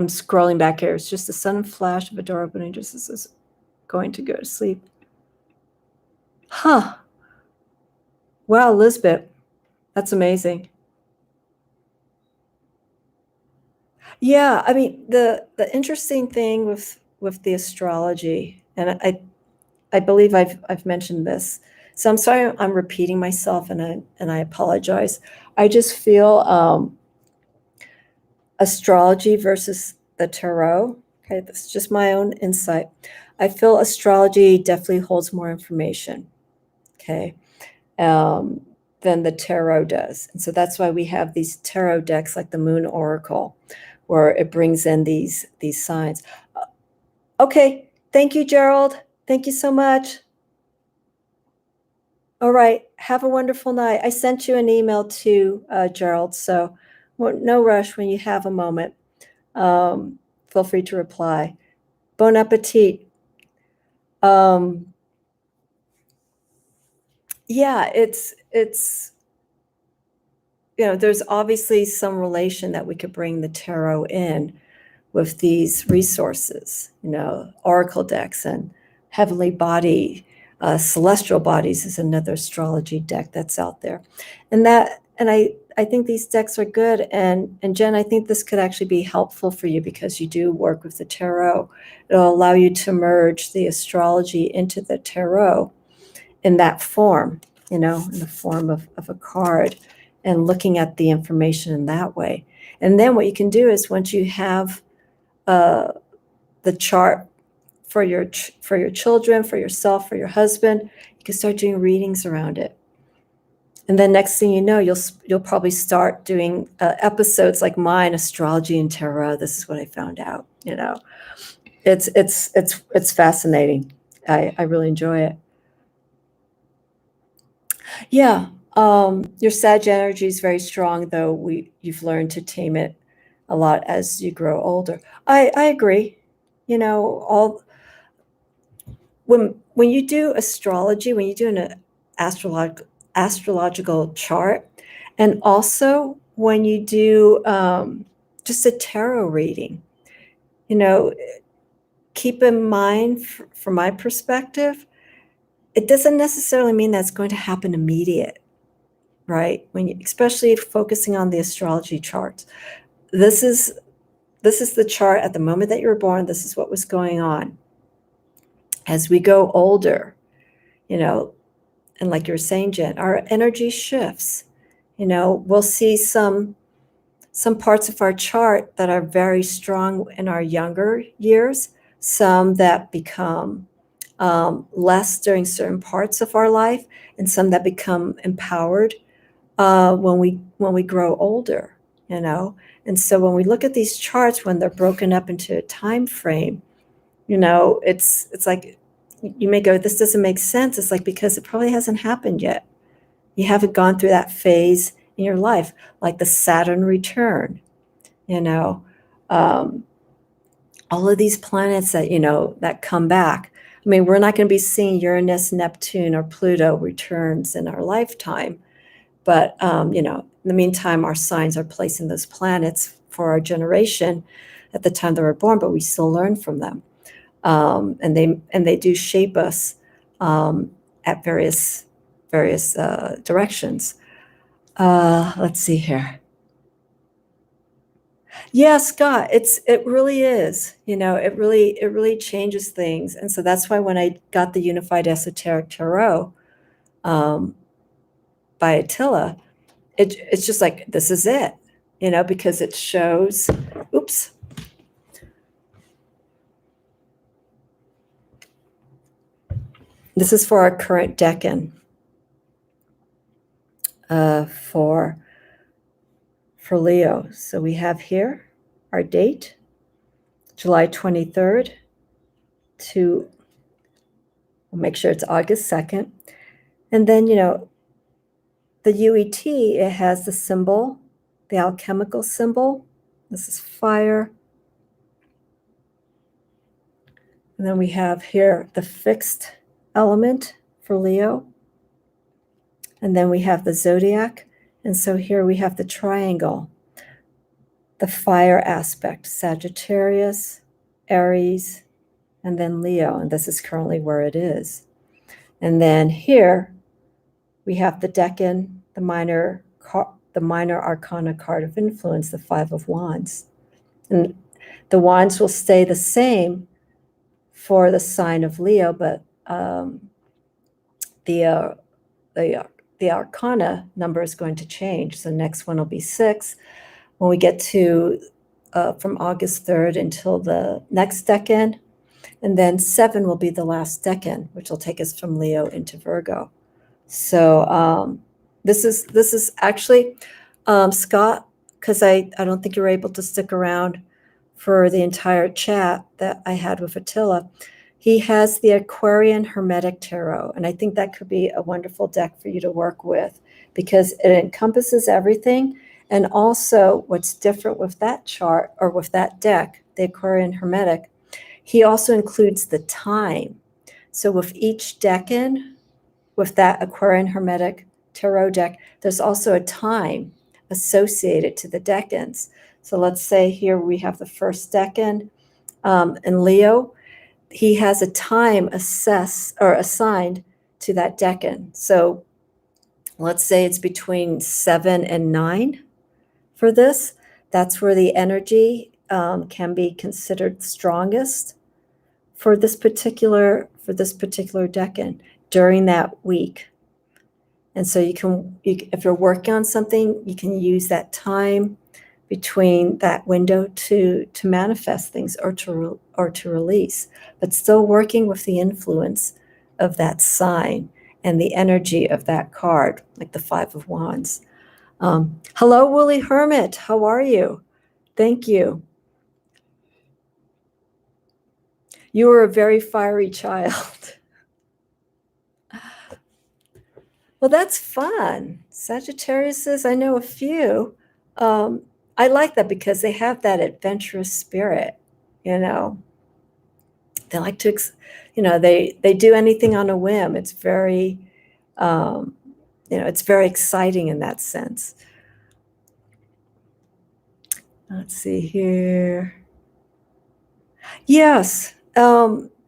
scrolling back here. It's just a sudden flash of a door opening just as it's going to go to sleep. Huh. Wow, Lisbeth, that's amazing. Yeah, I mean, the interesting thing with the astrology, and I believe I've mentioned this, so I'm sorry I'm repeating myself, and I apologize. I just feel astrology versus the tarot. Okay, this is just my own insight. I feel astrology definitely holds more information, okay, than the tarot does. And so that's why we have these tarot decks like the Moon Oracle, where it brings in these signs. Okay, thank you, Gerald. Thank you so much. All right, have a wonderful night. I sent you an email too, Gerald, so no rush. When you have a moment, feel free to reply. Bon appetit. Yeah, it's there's obviously some relation that we could bring the tarot in with these resources, oracle decks and heavenly body, celestial bodies is another astrology deck that's out there. And I think these decks are good. And Jen, I think this could actually be helpful for you because you do work with the tarot. It'll allow you to merge the astrology into the tarot in that form, in the form of a card, and looking at the information in that way. And then what you can do is, once you have the chart for your children, for yourself, for your husband, you can start doing readings around it. And then next thing you know, you'll probably start doing episodes like mine, Astrology and Tarot. This is what I found out. It's fascinating. I really enjoy it. Yeah, your Sag energy is very strong, though you've learned to tame it a lot as you grow older. I agree. All when you do astrology, when you do an astrological chart, and also when you do just a tarot reading, keep in mind, from my perspective, it doesn't necessarily mean that's going to happen immediate, right? Especially focusing on the astrology charts. This is the chart at the moment that you were born. This is what was going on. As we go older, and like you're saying, Jen, our energy shifts. We'll see some parts of our chart that are very strong in our younger years, some that become less during certain parts of our life, and some that become empowered when we grow older. And so when we look at these charts, when they're broken up into a time frame, it's like you may go, this doesn't make sense. It's like, because it probably hasn't happened yet. You haven't gone through that phase in your life, like the Saturn return. All of these planets that that come back. I mean, we're not going to be seeing Uranus, Neptune, or Pluto returns in our lifetime. But, you know, in the meantime, our signs are placing those planets for our generation at the time they were born, but we still learn from them. And they do shape us at various directions. Let's see here. Yeah, Scott, it really is. You know, it really changes things. And so that's why when I got the Unified Esoteric Tarot by Attila, it's just like, this is it, you know, because it shows, oops. This is for our current decan. For Leo. So we have here our date, July 23rd to, we'll make sure it's August 2nd. And then, you know, the UET, it has the symbol, the alchemical symbol. This is fire. And then we have here the fixed element for Leo. And then we have the zodiac. And so here we have the triangle, the fire aspect, Sagittarius, Aries, and then Leo. And this is currently where it is. And then here we have the decan, the minor arcana card of influence, the Five of Wands. And the wands will stay the same for the sign of Leo, but the arcana number is going to change. So the next one will be 6. When we get to from August 3rd until the next decan, and then 7 will be the last decan, which will take us from Leo into Virgo. So this is actually, Scott, because I don't think you were able to stick around for the entire chat that I had with Attila. He has the Aquarian Hermetic Tarot, and I think that could be a wonderful deck for you to work with because it encompasses everything. And also what's different with that chart or with that deck, the Aquarian Hermetic, he also includes the time. So with each decan, with that Aquarian Hermetic Tarot deck, there's also a time associated to the decans. So let's say here we have the first decan in Leo. He has a time assigned to that decan. So let's say it's between 7 and 9 for this. That's where the energy can be considered strongest for this particular decan during that week. And so if you're working on something, you can use that time between that window to manifest things or to release, but still working with the influence of that sign and the energy of that card, like the Five of Wands. Hello, Woolly Hermit. How are you? Thank you. You were a very fiery child. Well, that's fun. Sagittariuses, I know a few. I like that because they have that adventurous spirit, you know. They like to, you know, they do anything on a whim. It's very, you know, it's very exciting in that sense. Let's see here. Yes.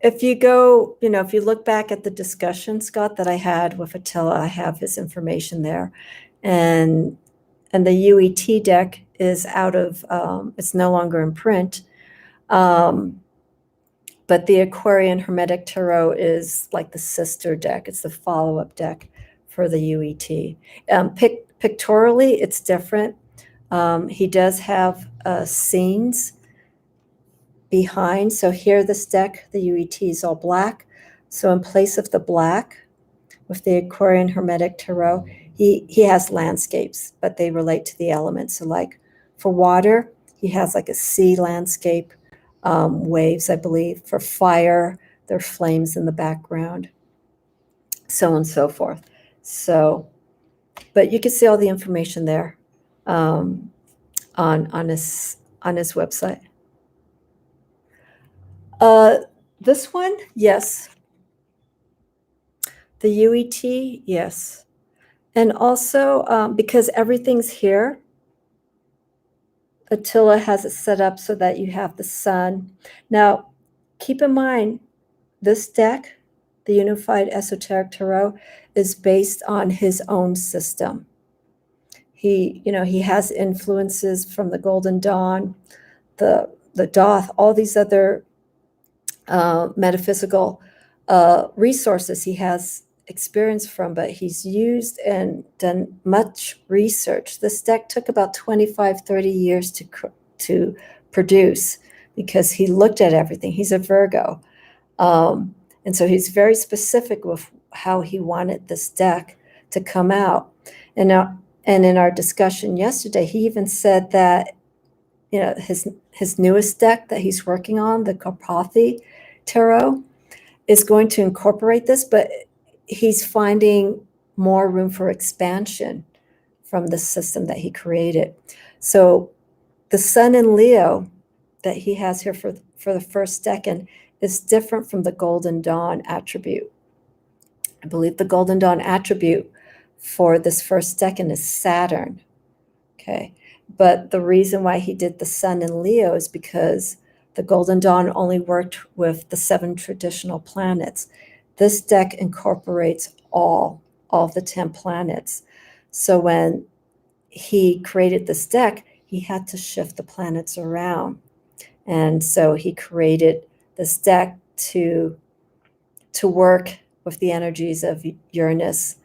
If you go, you know, if you look back at the discussion, Scott, that I had with Attila, I have his information there. And the UET deck is out of, it's no longer in print. But the Aquarian Hermetic Tarot is like the sister deck. It's the follow-up deck for the UET. Pictorially, it's different. He does have scenes behind. So here, this deck, the UET is all black. So in place of the black, with the Aquarian Hermetic Tarot, he has landscapes, but they relate to the elements. So like for water, he has like a sea landscape, waves, I believe. For fire, there are flames in the background, so on and so forth. So, but you can see all the information there on his website. This one, yes, The UET, yes. And also because everything's here, Attila has it set up so that you have the sun. Now, keep in mind, this deck, the Unified Esoteric Tarot, is based on his own system. He has influences from the Golden Dawn, the Doth, all these other metaphysical resources he has experience from, but he's used and done much research. This deck took about 25, 30 years to produce because he looked at everything. He's a Virgo. And so he's very specific with how he wanted this deck to come out. And in our discussion yesterday, he even said that his newest deck that he's working on, the Karpathy Tarot, is going to incorporate this, but he's finding more room for expansion from the system that he created. So the Sun in Leo that he has here for the first decan is different from the Golden Dawn attribute. I believe the Golden Dawn attribute for this first decan is Saturn. Okay. But the reason why he did the Sun in Leo is because the Golden Dawn only worked with the 7 traditional planets. This deck incorporates all of the 10 planets. So when he created this deck, he had to shift the planets around. And so he created this deck to work with the energies of Uranus,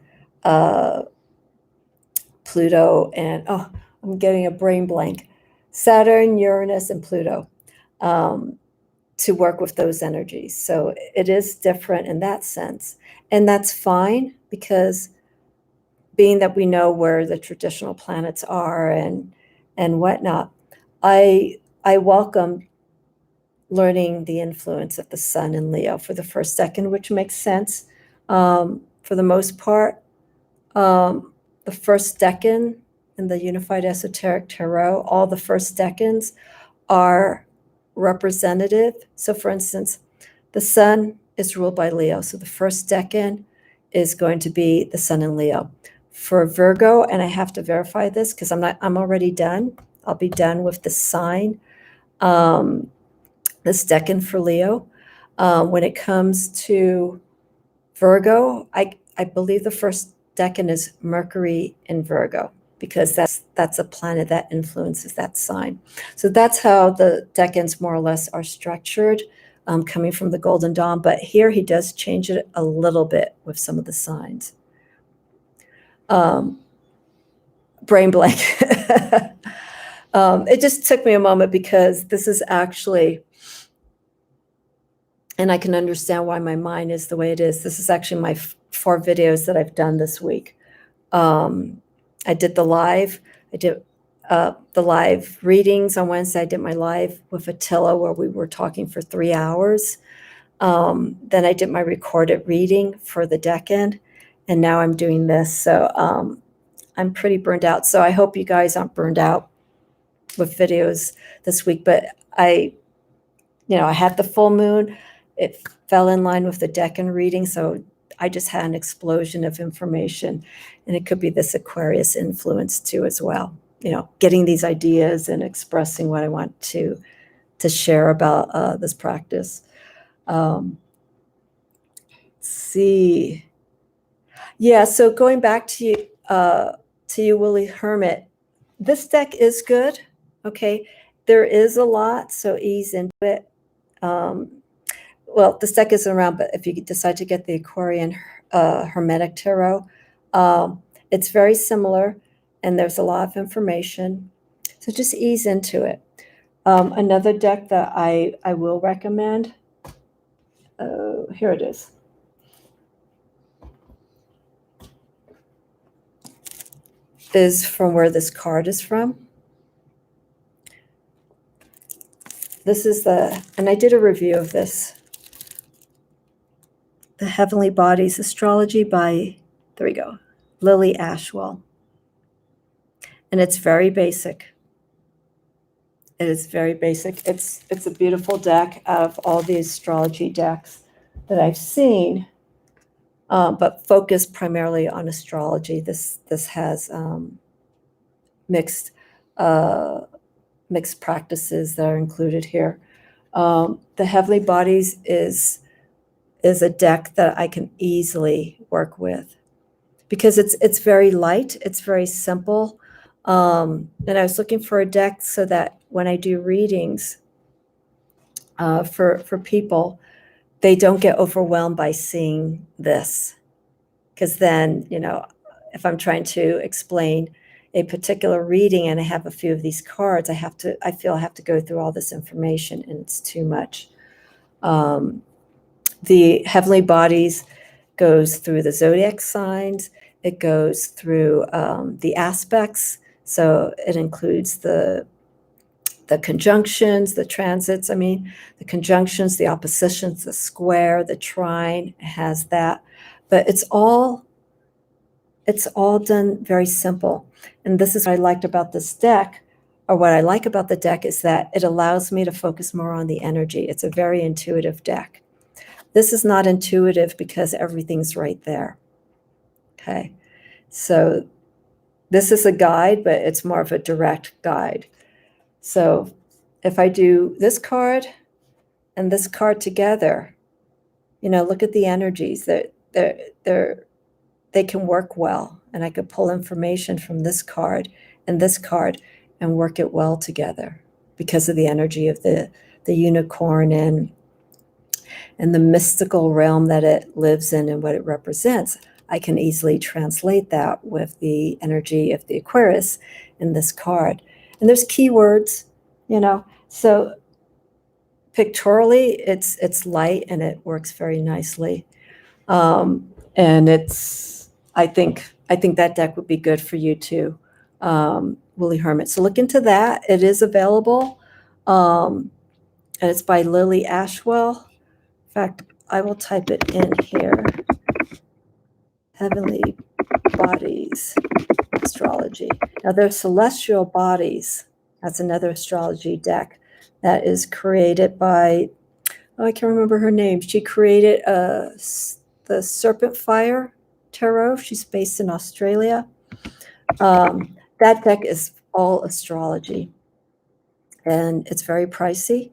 Pluto, and I'm getting a brain blank. Saturn, Uranus, and Pluto, to work with those energies. So it is different in that sense. And that's fine because being that we know where the traditional planets are and whatnot, I welcome learning the influence of the Sun in Leo for the first decan, which makes sense. For the most part, the first decan in the Unified Esoteric Tarot, all the first decans are representative. So for instance, the Sun is ruled by Leo. So the first decan is going to be the Sun in Leo. For Virgo, and I have to verify this because I'm already done. I'll be done with the sign, this decan for Leo. When it comes to Virgo, I believe the first decan is Mercury in Virgo, because that's a planet that influences that sign. So that's how the decans more or less are structured, coming from the Golden Dawn. But here he does change it a little bit with some of the signs. Brain blank. It just took me a moment because this is actually, and I can understand why my mind is the way it is. This is actually my 4 videos that I've done this week. I did the live. I did the live readings on Wednesday. I did my live with Attila where we were talking for 3 hours. Then I did my recorded reading for the decan, and now I'm doing this. So I'm pretty burned out. So I hope you guys aren't burned out with videos this week. But I had the full moon. It fell in line with the decan reading. So I just had an explosion of information, and it could be this Aquarius influence too as well. Getting these ideas and expressing what I want to share about this practice. Let's see. Yeah, so going back to you, Willie Hermit, this deck is good. Okay, there is a lot, so ease into it. Well, this deck isn't around, but if you decide to get the Aquarian Hermetic Tarot, it's very similar, and there's a lot of information. So just ease into it. Another deck that I will recommend, here it is. Is from where this card is from. This is and I did a review of this, The Heavenly Bodies Astrology by, there we go, Lily Ashwell. And it's very basic. It is very basic. It's a beautiful deck out of all the astrology decks that I've seen. but focus primarily on astrology. This has mixed mixed practices that are included here. The Heavenly Bodies is a deck that I can easily work with because it's very light, it's very simple. And I was looking for a deck so that when I do readings for people, they don't get overwhelmed by seeing this. Because then, if I'm trying to explain a particular reading and I have a few of these cards, I feel I have to go through all this information and it's too much. The Heavenly Bodies goes through the zodiac signs. It goes through the aspects. So it includes the conjunctions, the transits, the conjunctions, the oppositions, the square, the trine, it has that. But it's all done very simple. And this is what I liked about this deck, or what I like about the deck, is that it allows me to focus more on the energy. It's a very intuitive deck. This is not intuitive because everything's right there. Okay. So this is a guide, but it's more of a direct guide. So if I do this card and this card together, look at the energies. They can work well. And I could pull information from this card and work it well together because of the energy of the unicorn and the mystical realm that it lives in and what it represents. I can easily translate that with the energy of the Aquarius in this card. And there's keywords, so pictorially it's light and it works very nicely. And I think that deck would be good for you too, Woolly Hermit. So look into that. It is available, and it's by Lily Ashwell. In fact, I will type it in here. Heavenly Bodies Astrology. Now there's Celestial Bodies. That's another astrology deck that is created by, I can't remember her name. She created the Serpent Fire Tarot. She's based in Australia. That deck is all astrology, and it's very pricey.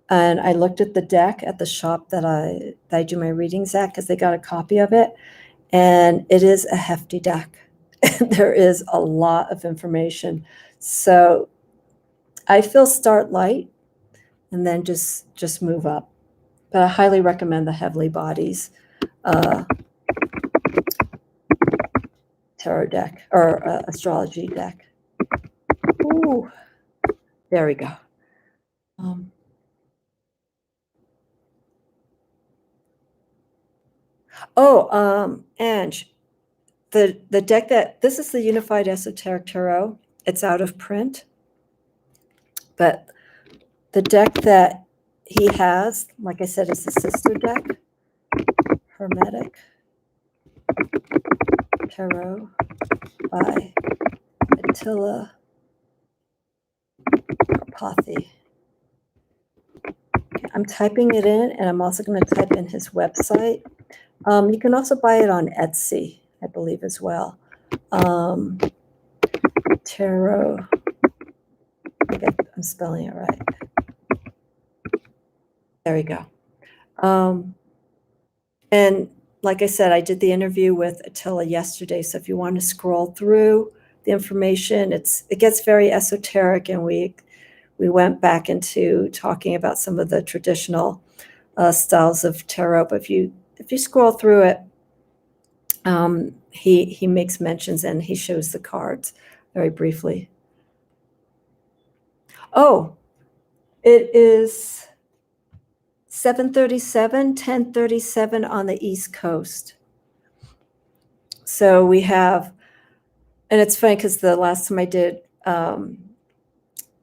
And I looked at the deck at the shop that I do my readings at because they got a copy of it, and it is a hefty deck. There is a lot of information. So I feel start light and then just move up. But I highly recommend the Heavenly Bodies tarot deck or astrology deck. Ooh, there we go. Ange, the deck this is the Unified Esoteric Tarot. It's out of print, but the deck that he has, like I said, is the sister deck, Hermetic Tarot by Attila Karpathy. I'm typing it in, and I'm also going to type in his website. You can also buy it on Etsy, I believe, as well. Tarot. I'm spelling it right. There we go. And like I said, I did the interview with Attila yesterday. So if you want to scroll through the information, it gets very esoteric, and we went back into talking about some of the traditional styles of tarot. But if you scroll through it, he makes mentions and he shows the cards very briefly. Oh, it is 7:37, 10:37 on the East Coast. So we have, and it's funny because the last time I did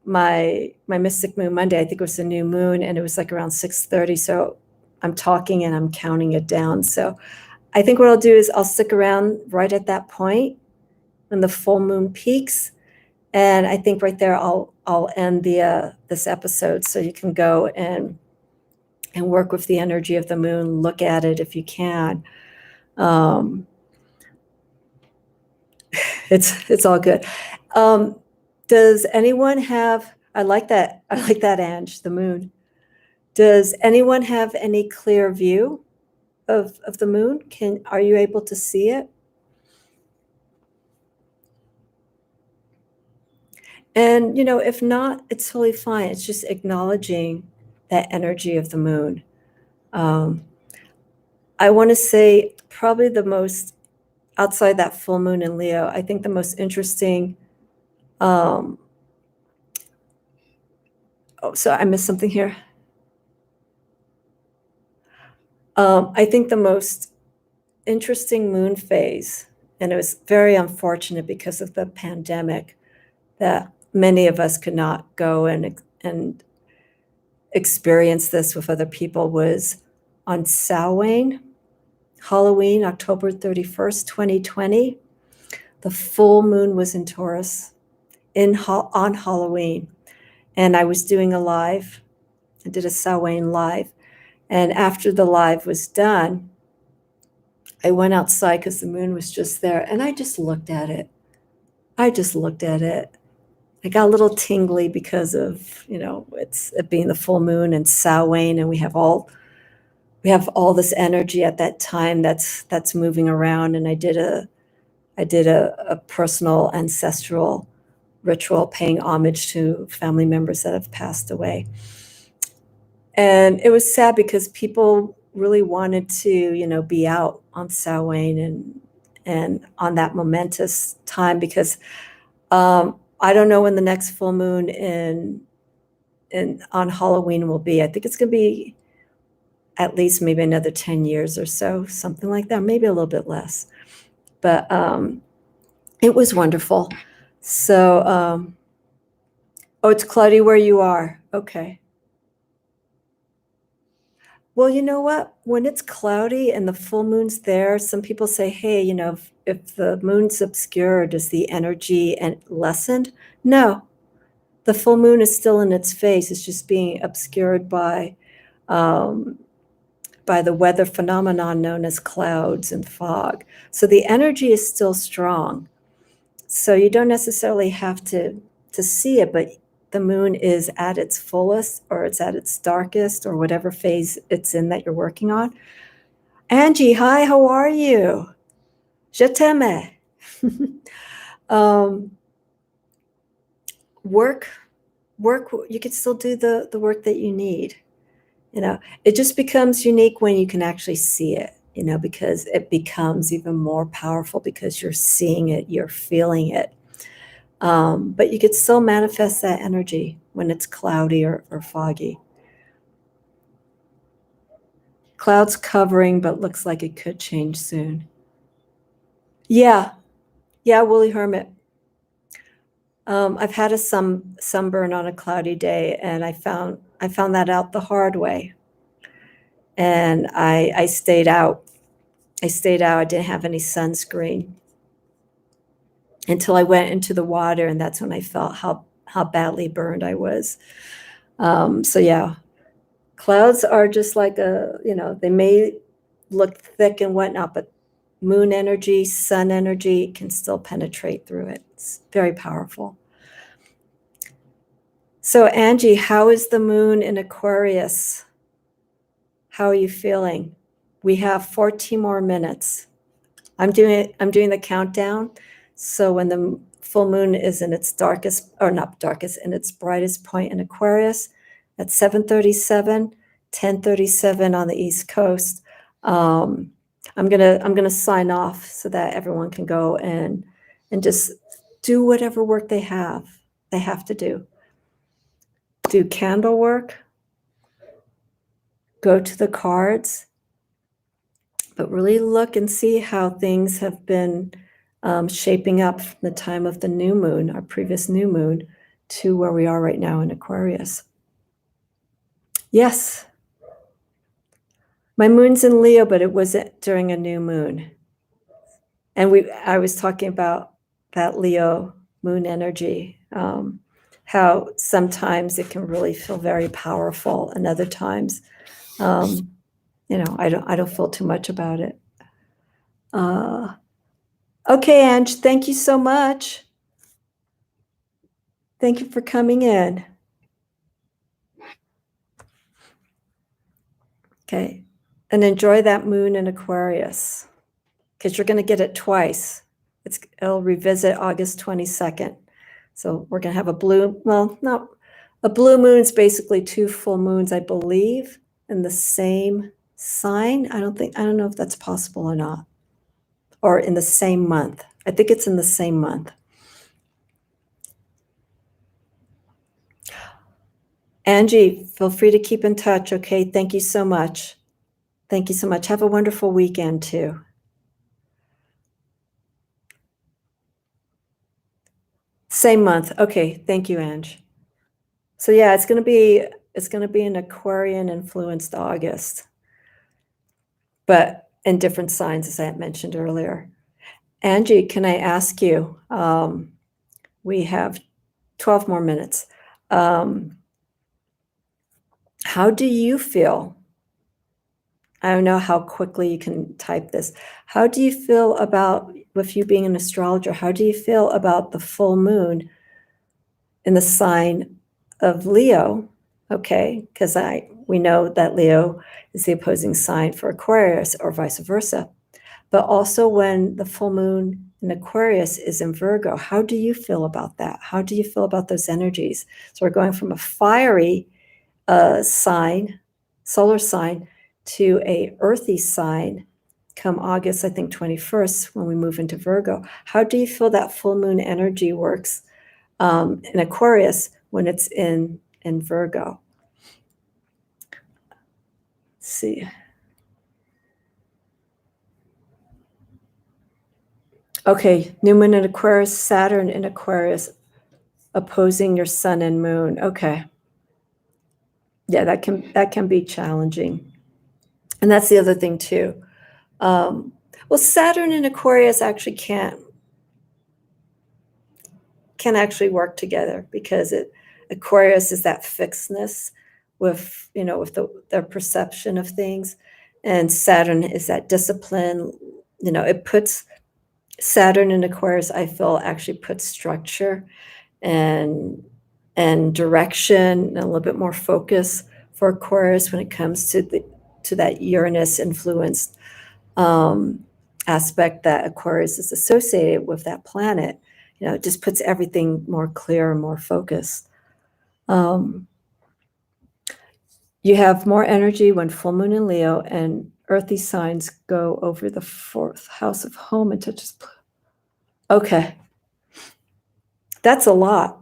my Mystic Moon Monday, I think it was the new moon, and it was like around 6:30. So I'm talking and I'm counting it down. So I think what I'll do is I'll stick around right at that point when the full moon peaks, and I think right there I'll end this episode, so you can go and work with the energy of the moon, look at it if you can. Um, it's all good. Does anyone have? I like that. I like that, Ange. The moon. Does anyone have any clear view of the moon? Are you able to see it? And if not, it's totally fine. It's just acknowledging that energy of the moon. I want to say probably the most outside that full moon in Leo. I think the most interesting. Oh, so I missed something here. I think the most interesting moon phase, and it was very unfortunate because of the pandemic that many of us could not go and experience this with other people, was on Samhain, Halloween, October 31st, 2020. The full moon was in Taurus on Halloween, and I was doing a live. I did a Samhain live, and after the live was done, I went outside because the moon was just there, and I just looked at it. I got a little tingly because of, it being the full moon and Samhain, and we have all this energy at that time that's moving around. And I did a personal ancestral ritual paying homage to family members that have passed away. And it was sad because people really wanted to, be out on Samhain and on that momentous time, because I don't know when the next full moon on Halloween will be. I think it's going to be at least maybe another 10 years or so, something like that, maybe a little bit less. But it was wonderful. So, oh, it's cloudy where you are. Okay. Well, you know what? When it's cloudy and the full moon's there, some people say, hey, if the moon's obscure, does the energy lessened? No. The full moon is still in its face. It's just being obscured by the weather phenomenon known as clouds and fog. So the energy is still strong. So you don't necessarily have to see it, but the moon is at its fullest, or it's at its darkest, or whatever phase it's in that you're working on. Angie, hi, how are you? Je t'aime. Work, you can still do the work that you need. It just becomes unique when you can actually see it, because it becomes even more powerful because you're seeing it, you're feeling it. But you could still manifest that energy when it's cloudy or foggy. Clouds covering, but looks like it could change soon. Yeah, woolly hermit. I've had a sunburn on a cloudy day, and I found that out the hard way. And I stayed out. I didn't have any sunscreen until I went into the water, and that's when I felt how badly burned I was. So yeah, clouds are just like they may look thick and whatnot, but moon energy, sun energy can still penetrate through it. It's very powerful. So Angie, how is the moon in Aquarius? How are you feeling? We have 14 more minutes. I'm doing the countdown. So when the full moon is in its darkest, or not darkest, in its brightest point in Aquarius, at 7:37, 10:37 on the East Coast. I'm gonna sign off so that everyone can go and just do whatever work they have to do. Do candle work, go to the cards, but really look and see how things have been shaping up from the time of the new moon, our previous new moon, to where we are right now in Aquarius. Yes. My moon's in Leo, but it was during a new moon. And I was talking about that Leo moon energy, how sometimes it can really feel very powerful, and other times, I don't feel too much about it. Okay, Ange, thank you so much. Thank you for coming in. Okay, and enjoy that moon in Aquarius, because you're going to get it twice. It'll revisit August 22nd. So we're going to have a blue, well, not a blue moon is basically 2 full moons, I believe, in the same sign. I don't know if that's possible or not, or in the same month. I think it's in the same month. Angie, feel free to keep in touch, okay? Thank you so much. Thank you so much. Have a wonderful weekend, too. Same month. Okay, thank you, Ange. So yeah, it's going to be an Aquarian influenced August, but in different signs, as I had mentioned earlier. Angie, can I ask you? We have 12 more minutes. How do you feel? I don't know how quickly you can type this. How do you feel about, with you being an astrologer, how do you feel about the full moon in the sign of Leo? Okay, because we know that Leo is the opposing sign for Aquarius, or vice versa. But also when the full moon in Aquarius is in Virgo, how do you feel about that? How do you feel about those energies? So we're going from a fiery sign, solar sign, to a earthy sign come August, I think 21st, when we move into Virgo. How do you feel that full moon energy works in Aquarius when it's in Virgo? Let's see. Okay, new moon in Aquarius, Saturn in Aquarius, opposing your sun and moon. Okay. Yeah, that can be challenging. And that's the other thing too. Well, Saturn in Aquarius actually can actually work together, because Aquarius is that fixedness with, with their perception of things, and Saturn is that discipline. It puts Saturn in Aquarius, I feel, actually puts structure and direction and a little bit more focus for Aquarius when it comes to that Uranus influenced aspect that Aquarius is associated with, that planet. It just puts everything more clear and more focused. You have more energy when full moon in Leo and earthy signs go over the 4th house of home and touches. Okay. That's a lot.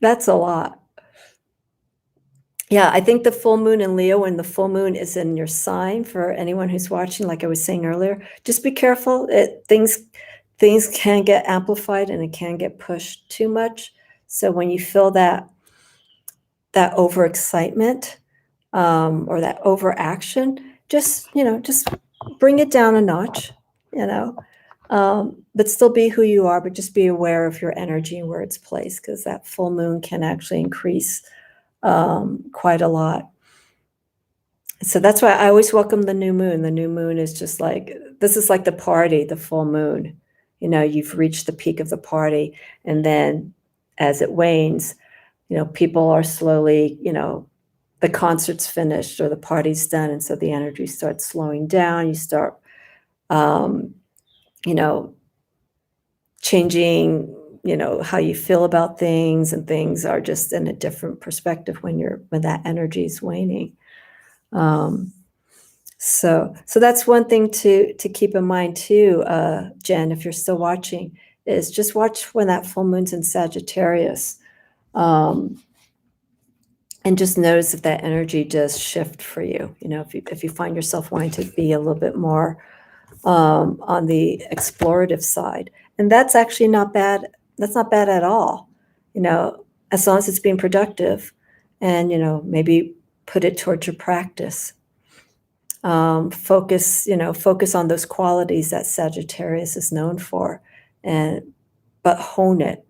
That's a lot. Yeah, I think the full moon in Leo, when the full moon is in your sign, for anyone who's watching, like I was saying earlier, just be careful. Things can get amplified and it can get pushed too much. So when you feel that overexcitement or that overaction, just bring it down a notch, but still be who you are, but just be aware of your energy and where it's placed, because that full moon can actually increase quite a lot. So that's why I always welcome the new moon. The new moon is just like, this is like the party, the full moon. You've reached the peak of the party, and then as it wanes, people are slowly, the concert's finished or the party's done, and so the energy starts slowing down. You start, changing, how you feel about things, and things are just in a different perspective when that energy is waning. So that's one thing to keep in mind too, Jen, if you're still watching, is just watch when that full moon's in Sagittarius, and just notice if that energy does shift for you. If you find yourself wanting to be a little bit more on the explorative side, and that's actually not bad. That's not bad at all. As long as it's being productive, and maybe put it towards your practice. Focus on those qualities that Sagittarius is known for, but hone it,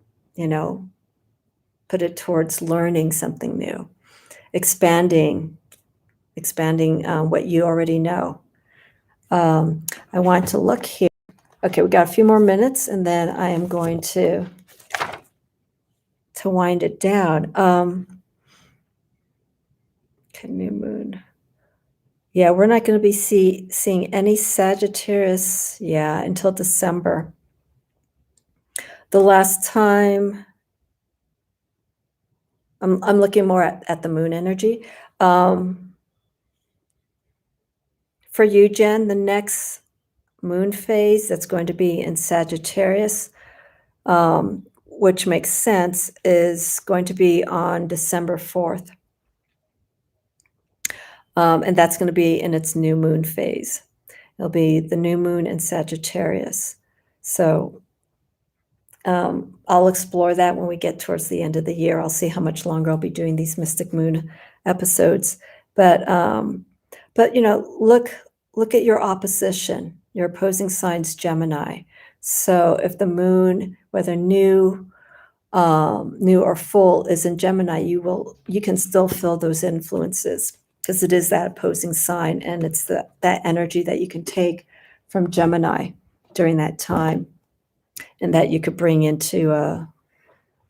put it towards learning something new, expanding what you already know. I want to look here. Okay, we got a few more minutes, and then I am going to wind it down. Okay, new moon. Yeah, we're not going to be seeing any Sagittarius, until December. The last time, I'm looking more at the moon energy. For you, Jen, the next moon phase that's going to be in Sagittarius, which makes sense, is going to be on December 4th. And that's going to be in its new moon phase. It'll be the new moon in Sagittarius. So I'll explore that when we get towards the end of the year. I'll see how much longer I'll be doing these Mystic Moon episodes. But look at your opposition, your opposing signs, Gemini. So if the moon, whether new or full, is in Gemini, you can still feel those influences, because it is that opposing sign, and it's that energy that you can take from Gemini during that time, and that you could bring into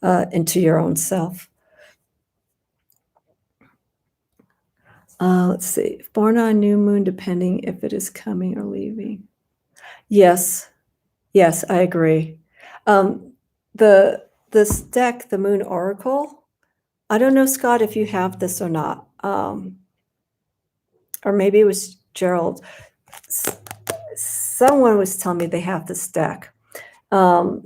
your own self. Let's see. Born on new moon, depending if it is coming or leaving. Yes, I agree. This deck, the Moon Oracle, I don't know, Scott, if you have this or not. Or maybe it was Gerald. Someone was telling me they have this deck. Have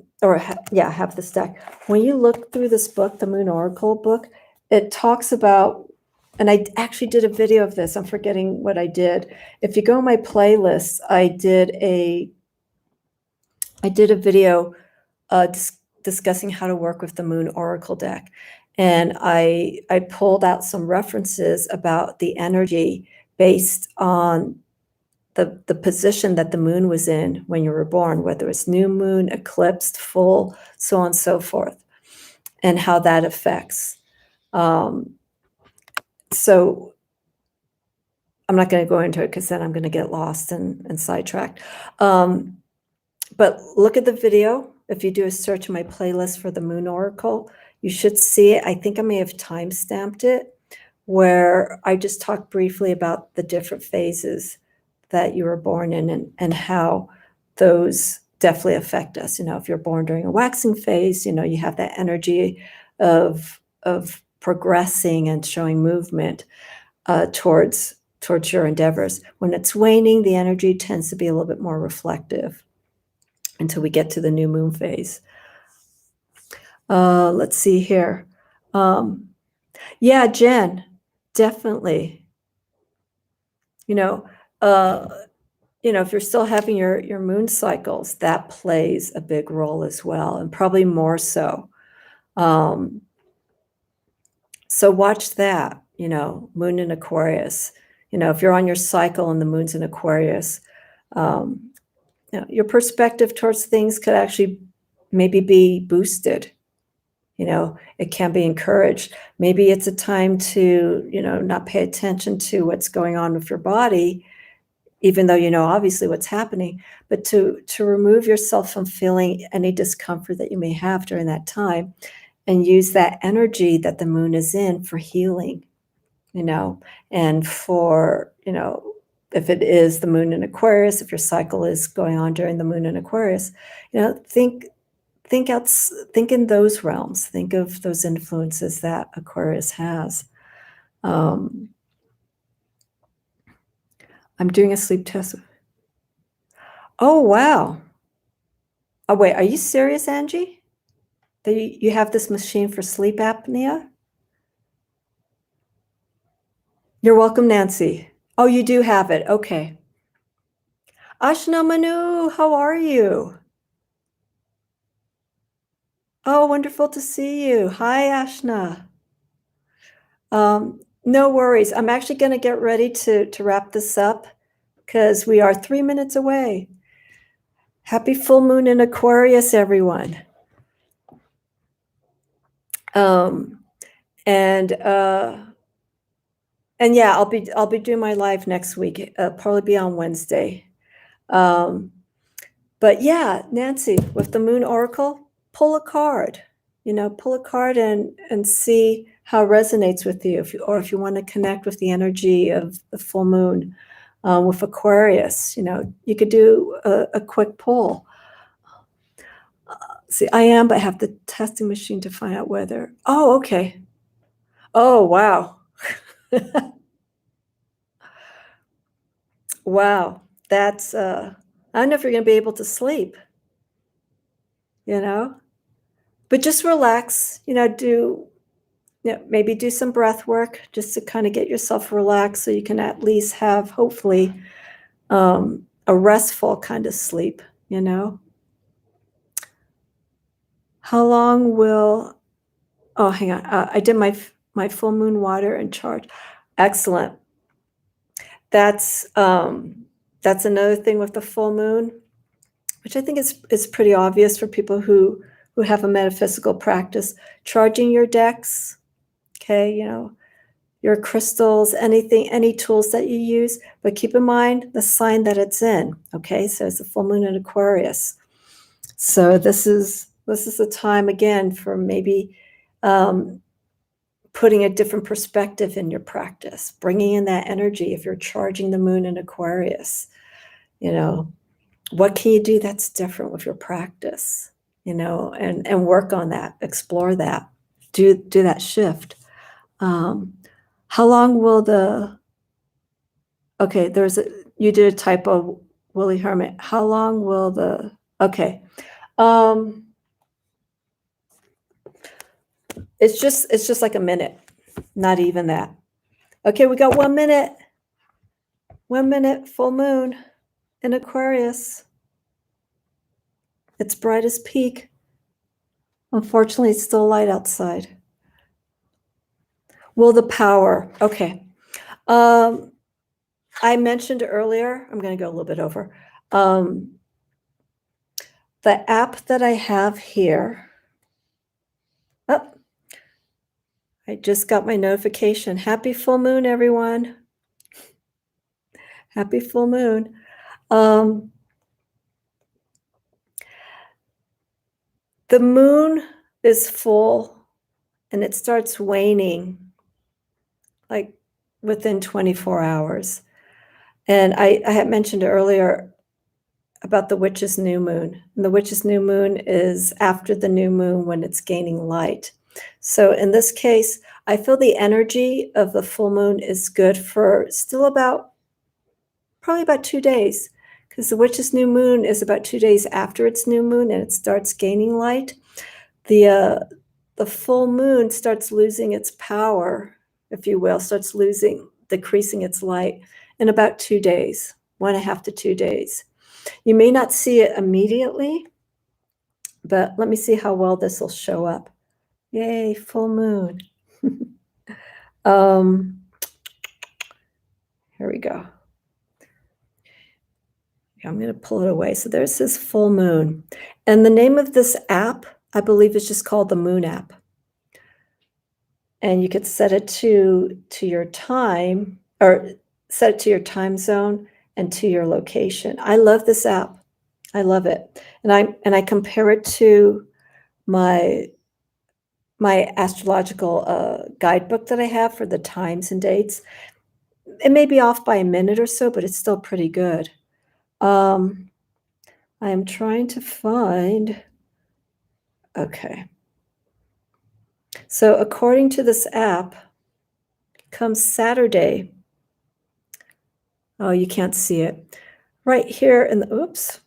this deck. When you look through this book, the Moon Oracle book, it talks about, and I actually did a video of this. I'm forgetting what I did. If you go on my playlist, I did a video discussing how to work with the Moon Oracle deck. And I pulled out some references about the energy based on the position that the moon was in when you were born, whether it's new moon, eclipsed, full, so on and so forth, and how that affects. So I'm not going to go into it, because then I'm going to get lost and sidetracked. But look at the video. If you do a search in my playlist for the Moon Oracle, you should see it. I think I may have time-stamped it, where I just talked briefly about the different phases that you were born in, and how those definitely affect us. If you're born during a waxing phase, you have that energy of progressing and showing movement towards your endeavors. When it's waning, the energy tends to be a little bit more reflective until we get to the new moon phase. Let's see here. Yeah, Jen, definitely. If you're still having your moon cycles, that plays a big role as well, and probably more so. So watch that, moon in Aquarius. If you're on your cycle and the moon's in Aquarius, your perspective towards things could actually maybe be boosted. It can be encouraged. Maybe it's a time to, not pay attention to what's going on with your body, even though obviously what's happening, but to remove yourself from feeling any discomfort that you may have during that time, and use that energy that the moon is in for healing, and for, if it is the moon in Aquarius, if your cycle is going on during the moon in Aquarius, think in those realms. Think of those influences that Aquarius has. I'm doing a sleep test. Oh, wow. Oh, wait, are you serious, Angie? That you have this machine for sleep apnea? You're welcome, Nancy. Oh, you do have it. Okay. Ashna Manu, how are you? Oh, wonderful to see you. Hi, Ashna. No worries. I'm actually going to get ready to wrap this up, because we are 3 minutes away. Happy full moon in Aquarius, everyone. And yeah, I'll be doing my live next week. Probably be on Wednesday. But yeah, Nancy, with the Moon Oracle, pull a card. Pull a card and see how it resonates with you, or if you want to connect with the energy of the full moon with Aquarius. You could do a quick pull. See, I am, but I have the testing machine to find out whether. Oh, okay. Oh, wow. Wow. That's, I don't know if you're going to be able to sleep, but just relax, maybe do some breath work just to kind of get yourself relaxed so you can at least have, hopefully, a restful kind of sleep, How long will, oh, hang on. I did my full moon water and charge. Excellent. That's another thing with the full moon, which I think is pretty obvious for people who have a metaphysical practice. Charging your decks, okay, your crystals, any tools that you use, but keep in mind the sign that it's in, okay? So it's a full moon in Aquarius. So this is a time, again, for maybe putting a different perspective in your practice, bringing in that energy if you're charging the moon in Aquarius. What can you do that's different with your practice, and work on that, explore that, do that shift. How long will okay, you did a typo, Willie Hermit. How long will okay. It's just like a minute, not even that. Okay, we got 1 minute. 1 minute, full moon in Aquarius. Its brightest peak. Unfortunately, it's still light outside. Will the power, okay. I mentioned earlier, I'm going to go a little bit over, the app that I have here. Oh, I just got my notification. Happy full moon, everyone. Happy full moon. The moon is full and it starts waning like within 24 hours. And I had mentioned earlier about the witch's new moon. And the witch's new moon is after the new moon when it's gaining light. So in this case, I feel the energy of the full moon is good for still probably about 2 days, because the witch's new moon is about 2 days after its new moon and it starts gaining light. The full moon starts losing its power, if you will, decreasing its light in about 2 days, 1.5 to 2 days. You may not see it immediately, but let me see how well this will show up. Yay, full moon. Here we go. I'm going to pull it away. So there's this full moon. And the name of this app, I believe, is just called the Moon app. And you could set it to your time, or set it to your time zone and to your location. I love this app. I love it. And I compare it to my astrological guidebook that I have for the times and dates. It may be off by a minute or so, but it's still pretty good. I am trying to find, okay. So according to this app, comes Saturday. Oh, you can't see it. Right here in the, oops.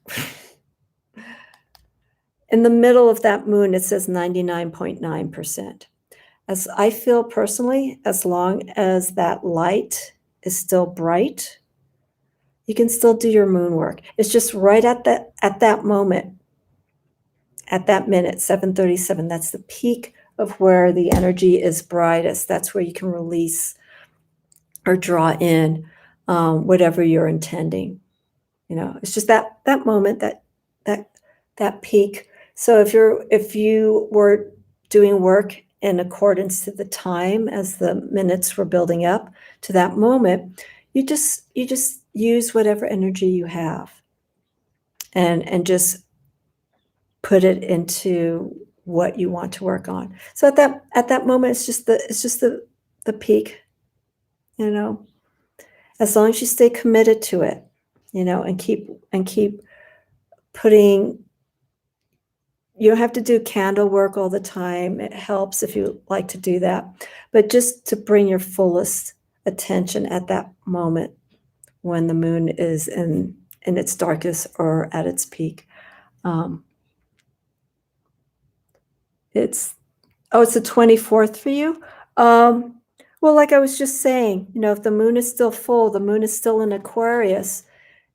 In the middle of that moon, it says 99.9%. As I feel personally, as long as that light is still bright, you can still do your moon work. It's just right at that moment, at that minute, 7:37. That's the peak of where the energy is brightest. That's where you can release or draw in whatever you're intending. It's just that moment, that peak. So if you were doing work in accordance to the time as the minutes were building up to that moment, you just use whatever energy you have. and just put it into what you want to work on. So at that moment, it's just the peak, you know. As long as you stay committed to it, you know, and keep putting. You don't have to do candle work all the time. It helps if you like to do that, but just to bring your fullest attention at that moment when the moon is in its darkest or at its peak. It's the 24th for you. Well, like I was just saying, you know, if the moon is still full, the moon is still in Aquarius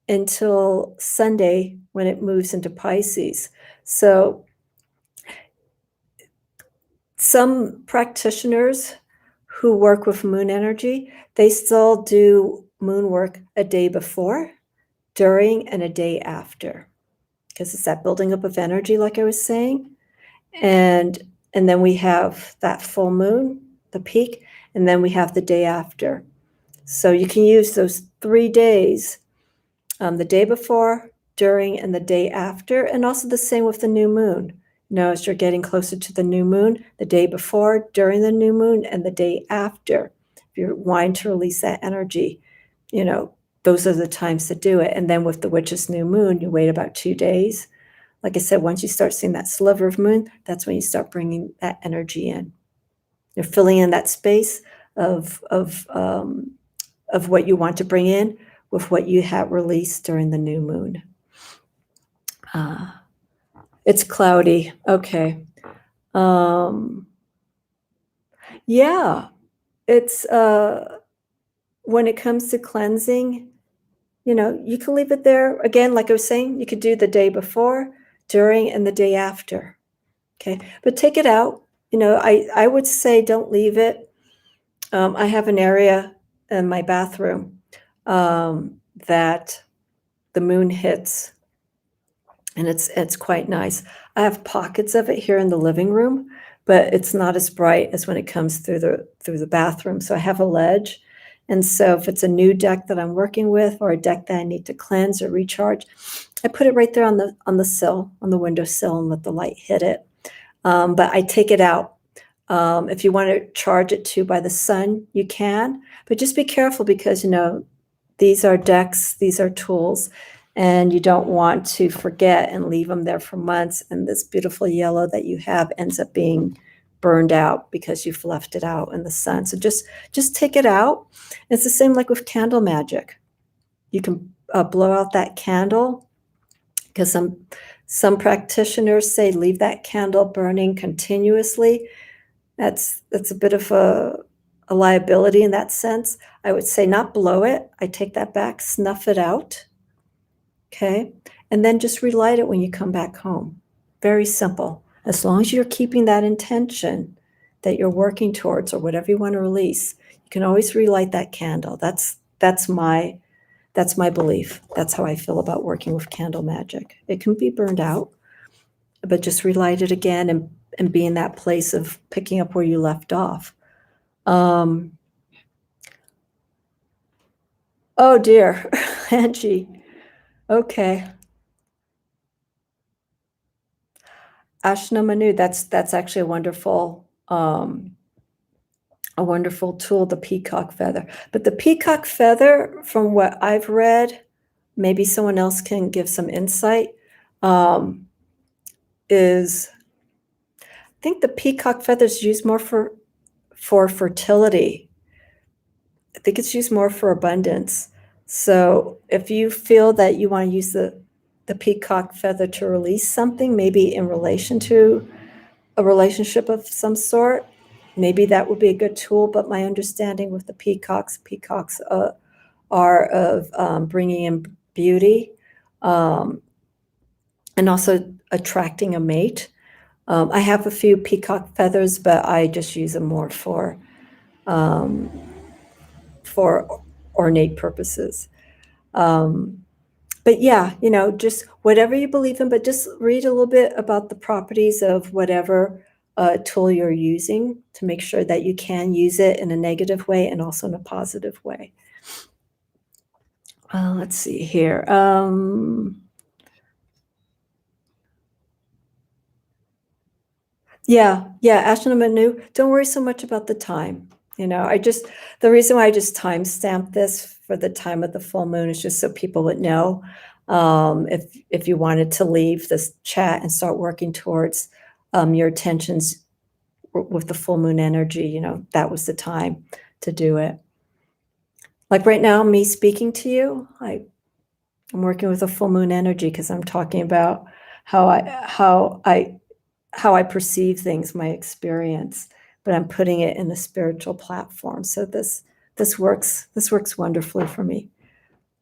until Sunday when it moves into Pisces. So some practitioners who work with moon energy, they still do moon work a day before, during, and a day after, because it's that building up of energy, like I was saying. And then we have that full moon, the peak, and then we have the day after. So you can use those 3 days, the day before, during, and the day after, and also the same with the new moon. You know, as you're getting closer to the new moon, the day before, during the new moon, and the day after. If you're wanting to release that energy, you know, those are the times to do it. And then with the witch's new moon, you wait about 2 days. Like I said, once you start seeing that sliver of moon, that's when you start bringing that energy in. You're filling in that space of what you want to bring in with what you have released during the new moon. It's cloudy. Okay. Yeah, it's when it comes to cleansing, you know, you can leave it there. Again, like I was saying, you could do the day before, during, and the day after. Okay, but take it out. You know, I would say don't leave it. I have an area in my bathroom that the moon hits, and it's quite nice. I have pockets of it here in the living room, but it's not as bright as when it comes through the bathroom. So I have a ledge, and so if it's a new deck that I'm working with or a deck that I need to cleanse or recharge, I put it right there on the sill, on the windowsill, and let the light hit it. But I take it out. If you want to charge it too by the sun, you can, but just be careful because, you know, these are decks, these are tools, and you don't want to forget and leave them there for months. And this beautiful yellow that you have ends up being burned out because you've left it out in the sun. So just take it out. It's the same like with candle magic. You can blow out that candle, because some practitioners say leave that candle burning continuously. That's a bit of a liability in that sense. I would say not blow it. I take that back, snuff it out. Okay. And then just relight it when you come back home. Very simple. As long as you're keeping that intention that you're working towards or whatever you want to release, you can always relight that candle. That's my belief. That's how I feel about working with candle magic. It can be burned out, but just relight it again and be in that place of picking up where you left off. Oh dear, Angie. Okay. Ashna Manu, that's actually a wonderful tool, the peacock feather. But the peacock feather, from what I've read, maybe someone else can give some insight, is I think the peacock feather is used more for fertility. I think it's used more for abundance. So if you feel that you want to use the peacock feather to release something, maybe in relation to a relationship of some sort, maybe that would be a good tool. But my understanding with the peacocks are of bringing in beauty and also attracting a mate. I have a few peacock feathers, but I just use them more for ornate purposes. But yeah, you know, just whatever you believe in, but just read a little bit about the properties of whatever tool you're using to make sure that you can use it in a negative way and also in a positive way. Let's see here. Yeah, Ashna Manu. Don't worry so much about the time. The reason why I just timestamped this for the time of the full moon is just so people would know. If you wanted to leave this chat and start working towards your intentions with the full moon energy, that was the time to do it. Like right now, me speaking to you, I'm working with a full moon energy because I'm talking about how I perceive things, my experience, but I'm putting it in a spiritual platform. So this works wonderfully for me.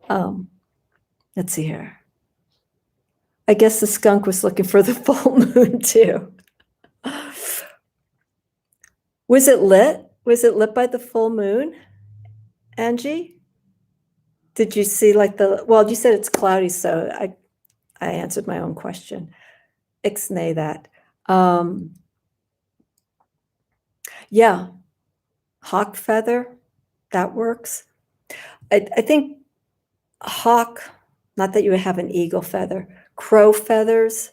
Let's see here. I guess the skunk was looking for the full moon too. Was it lit? Was it lit by the full moon, Angie? Did you see well, you said it's cloudy, so I answered my own question. Ixnay that. Yeah, hawk feather, that works. I think hawk, not that you would have an eagle feather, crow feathers,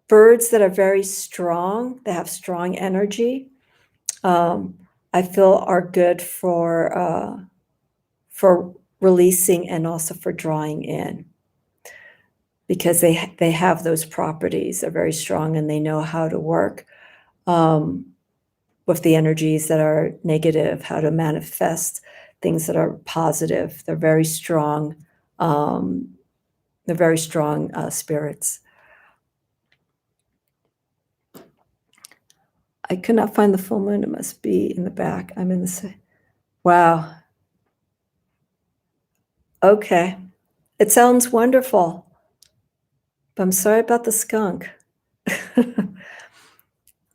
birds that are very strong, that have strong energy, I feel are good for releasing and also for drawing in, because they have those properties. They're very strong and they know how to work with the energies that are negative, how to manifest things that are positive. They're very strong. They're very strong spirits. I could not find the full moon. It must be in the back. I'm in the... Wow. Okay. It sounds wonderful. But I'm sorry about the skunk.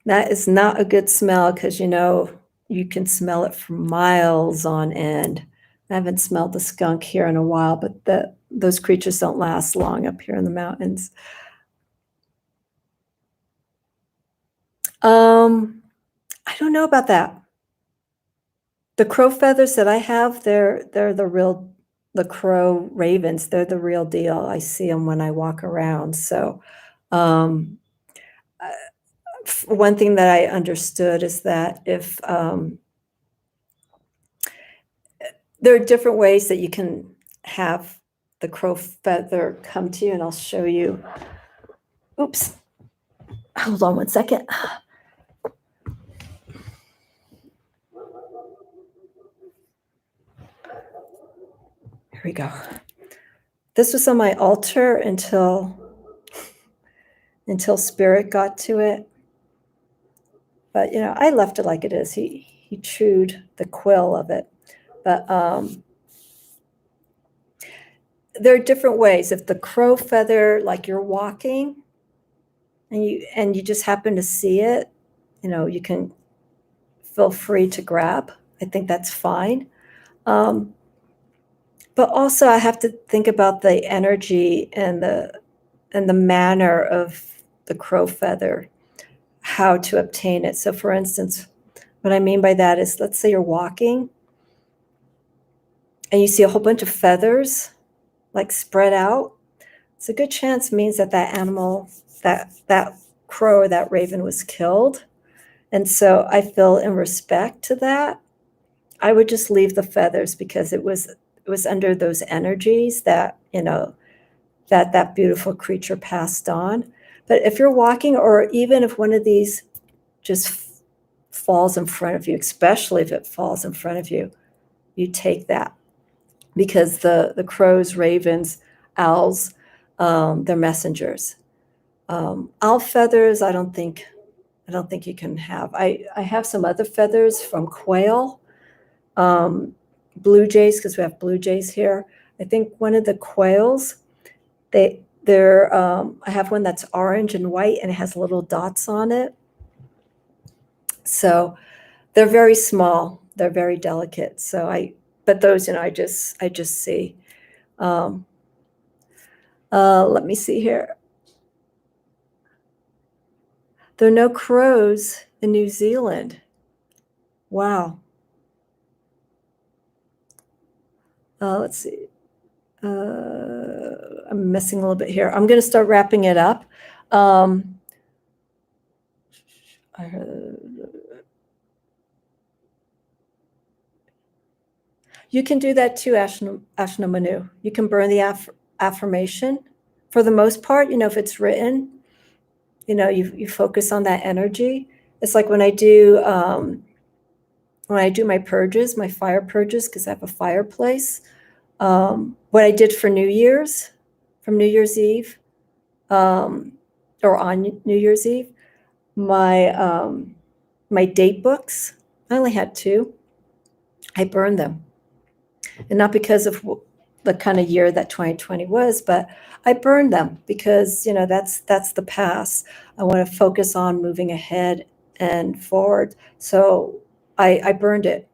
That is not a good smell because, you can smell it for miles on end. I haven't smelled the skunk here in a while, but those creatures don't last long up here in the mountains. I don't know about that. The crow feathers that I have, they're the crow ravens. They're the real deal. I see them when I walk around. So, one thing that I understood is that if there are different ways that you can have the crow feather come to you, and I'll show you. Oops. Hold on one second. Here we go. This was on my altar until Spirit got to it. But, I left it like it is. He chewed the quill of it. But there are different ways. If the crow feather, like you're walking and you just happen to see it, you can feel free to grab. I think that's fine. But also I have to think about the energy and the manner of the crow feather, how to obtain it. So for instance, what I mean by that is, let's say you're walking and you see a whole bunch of feathers like spread out. It's a good chance means that animal, that crow or that raven was killed. And so I feel in respect to that, I would just leave the feathers because it was under those energies that, that beautiful creature passed on. But if you're walking, or even if one of these just falls in front of you, especially if it falls in front of you, you take that, because the crows, ravens, owls, they're messengers. Owl feathers, I don't think you can have. I have some other feathers from quail, blue jays, because we have blue jays here. I think one of the quails, I have one that's orange and white and it has little dots on it. So they're very small. They're very delicate. But those, I just see. Let me see here. There are no crows in New Zealand. Wow. Let's see. I'm missing a little bit here. I'm going to start wrapping it up. Um, you can do that too, Ashna Manu. You can burn the affirmation. For the most part, if it's written, you focus on that energy. It's like when I do my purges, my fire purges, because I have a fireplace. What I did for New Year's, from New Year's Eve, or on New Year's Eve, my date books, I only had 2. I burned them. And not because of the kind of year that 2020 was, but I burned them because, that's the past. I want to focus on moving ahead and forward. So I burned it.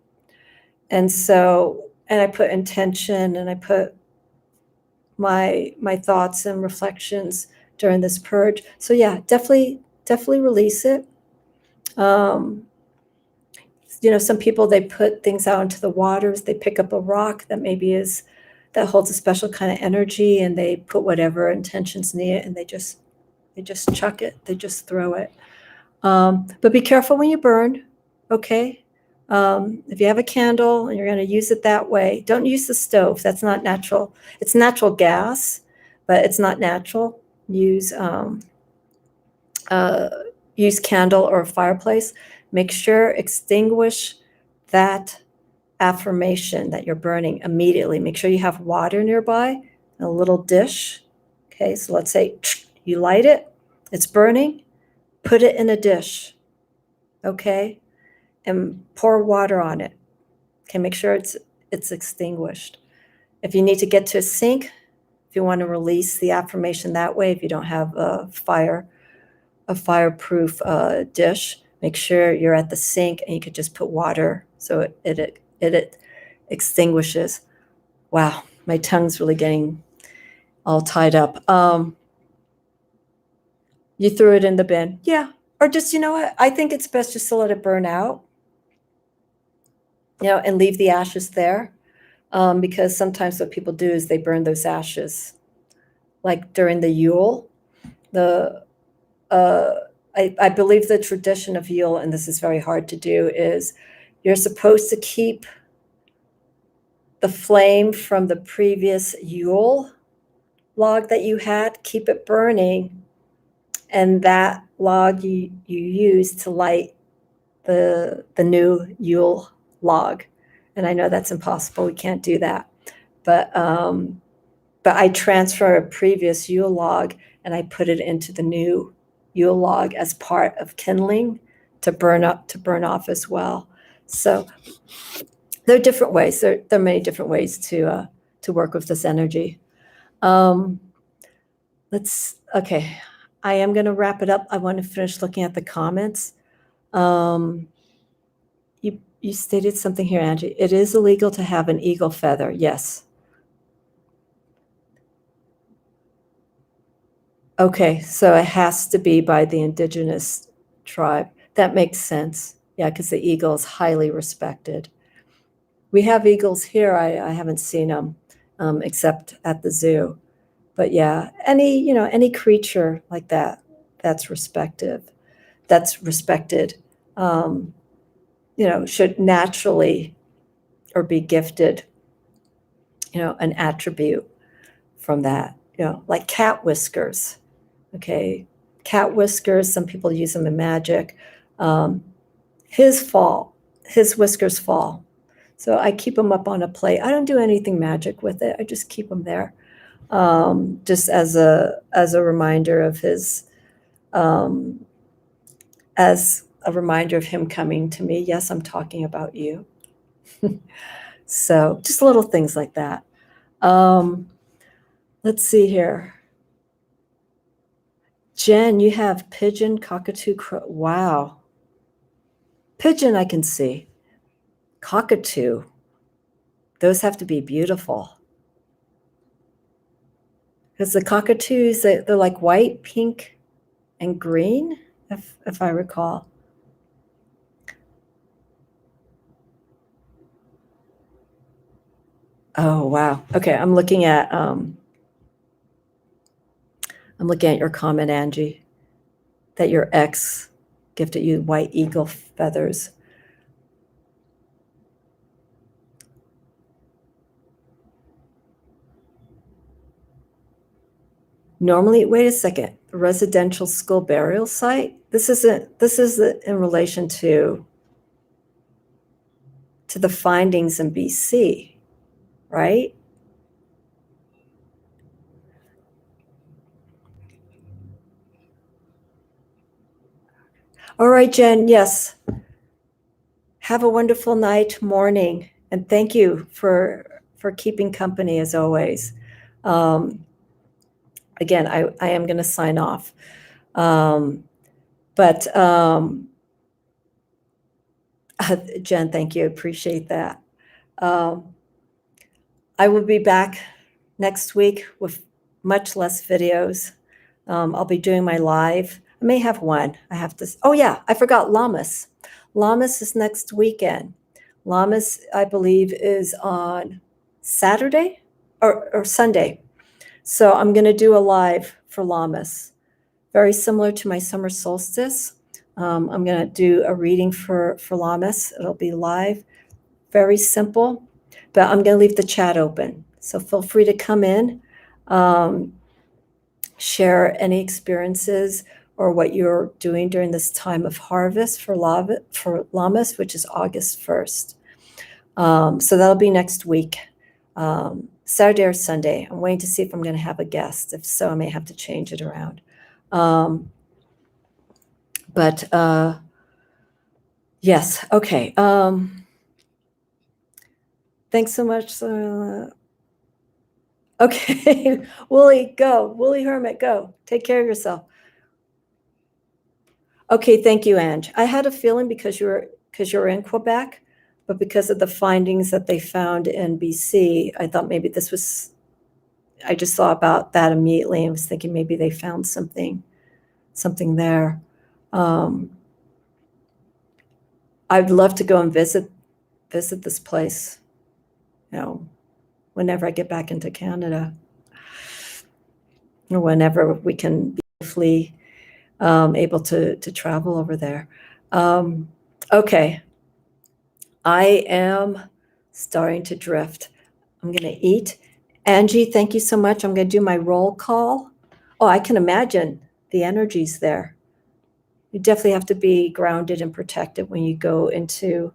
And I put intention, and I put my thoughts and reflections during this purge. So yeah, definitely release it. Some people, they put things out into the waters. They pick up a rock that holds a special kind of energy, and they put whatever intentions in it, and they just chuck it. They just throw it. But be careful when you burn, okay? If you have a candle and you're going to use it that way, don't use the stove. That's not natural. It's natural gas, but it's not natural. Use candle or a fireplace. Make sure extinguish that affirmation that you're burning immediately. Make sure you have water nearby, a little dish. Okay, so let's say you light it, it's burning, put it in a dish, okay, and pour water on it. Okay, make sure it's extinguished. If you need to get to a sink, if you want to release the affirmation that way, if you don't have a fireproof dish, make sure you're at the sink and you could just put water so it extinguishes. Wow, my tongue's really getting all tied up. You threw it in the bin. Yeah. Or just, what? I think it's best just to let it burn out, and leave the ashes there. Because sometimes what people do is they burn those ashes. Like during the Yule, I believe the tradition of Yule, and this is very hard to do, is you're supposed to keep the flame from the previous Yule log that you had, keep it burning, and that log you use to light the new Yule log. And I know that's impossible. We can't do that. But I transfer a previous Yule log and I put it into the new Yule log as part of kindling to burn off as well. So there are different ways. There are many different ways to work with this energy. Okay. I am going to wrap it up. I want to finish looking at the comments. You stated something here, Angie. It is illegal to have an eagle feather. Yes. Okay, so it has to be by the indigenous tribe. That makes sense. Yeah, because the eagle is highly respected. We have eagles here. I haven't seen them except at the zoo. But yeah, any creature like that, that's respected, should naturally or be gifted, an attribute from that, like cat whiskers. Okay, cat whiskers, some people use them in magic. His whiskers fall. So I keep them up on a plate. I don't do anything magic with it. I just keep them there. Just as a reminder of his, as a reminder of him coming to me. Yes, I'm talking about you. So just little things like that. Let's see here. Jen, you have pigeon, cockatoo, crow. Wow. Pigeon, I can see. Cockatoo. Those have to be beautiful. Because the cockatoos, they're like white, pink, and green, if I recall. Oh, wow. Okay, I'm looking at your comment, Angie. that your ex gifted you white eagle feathers. Normally, wait a second, residential school burial site? This is in relation to the findings in BC, right? All right, Jen, yes. Have a wonderful night, morning, and thank you for keeping company as always. Again, I am going to sign off. But Jen, thank you. Appreciate that. I will be back next week with much less videos. I'll be doing my live. I may have one. I have to. Oh, yeah, I forgot Lammas. Lammas is next weekend. Lammas, I believe, is on Saturday or Sunday. So I'm going to do a live for Lammas, very similar to my summer solstice. I'm going to do a reading for Lammas. It'll be live, very simple, but I'm going to leave the chat open. So feel free to come in, share any experiences or what you're doing during this time of harvest for Lammas, which is August 1st. So that'll be next week, Saturday or Sunday. I'm waiting to see if I'm going to have a guest. If so, I may have to change it around. But yes, okay. Thanks so much. Okay, Wooly, go. Wooly Hermit, go. Take care of yourself. Okay, thank you, Ange. I had a feeling because you're in Quebec, but because of the findings that they found in BC, I thought maybe this was. I just saw about that immediately and was thinking maybe they found something there. I'd love to go and visit this place, whenever I get back into Canada, or whenever we can be safely able to travel over there. Okay, I am starting to drift. I'm going to eat. Angie, thank you so much. I'm going to do my roll call. Oh, I can imagine the energies there. You definitely have to be grounded and protected when you go into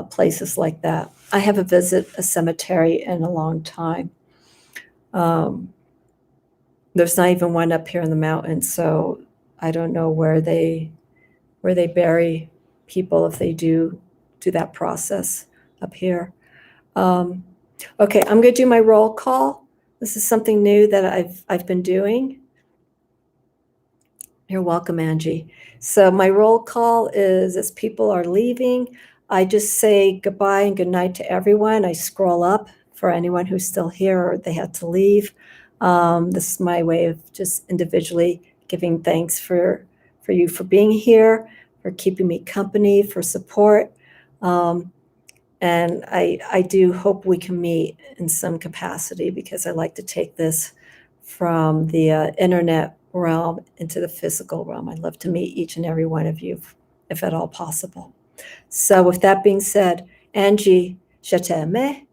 places like that. I haven't visited a cemetery in a long time. There's not even one up here in the mountains, so I don't know where they bury people if they do that process up here. Okay, I'm going to do my roll call. This is something new that I've been doing. You're welcome, Angie. So my roll call is, as people are leaving, I just say goodbye and good night to everyone. I scroll up for anyone who's still here or they had to leave. This is my way of just individually giving thanks for you for being here, for keeping me company, for support. And I do hope we can meet in some capacity, because I like to take this from the internet realm into the physical realm. I'd love to meet each and every one of you, if at all possible. So with that being said, Angie, je t'aime.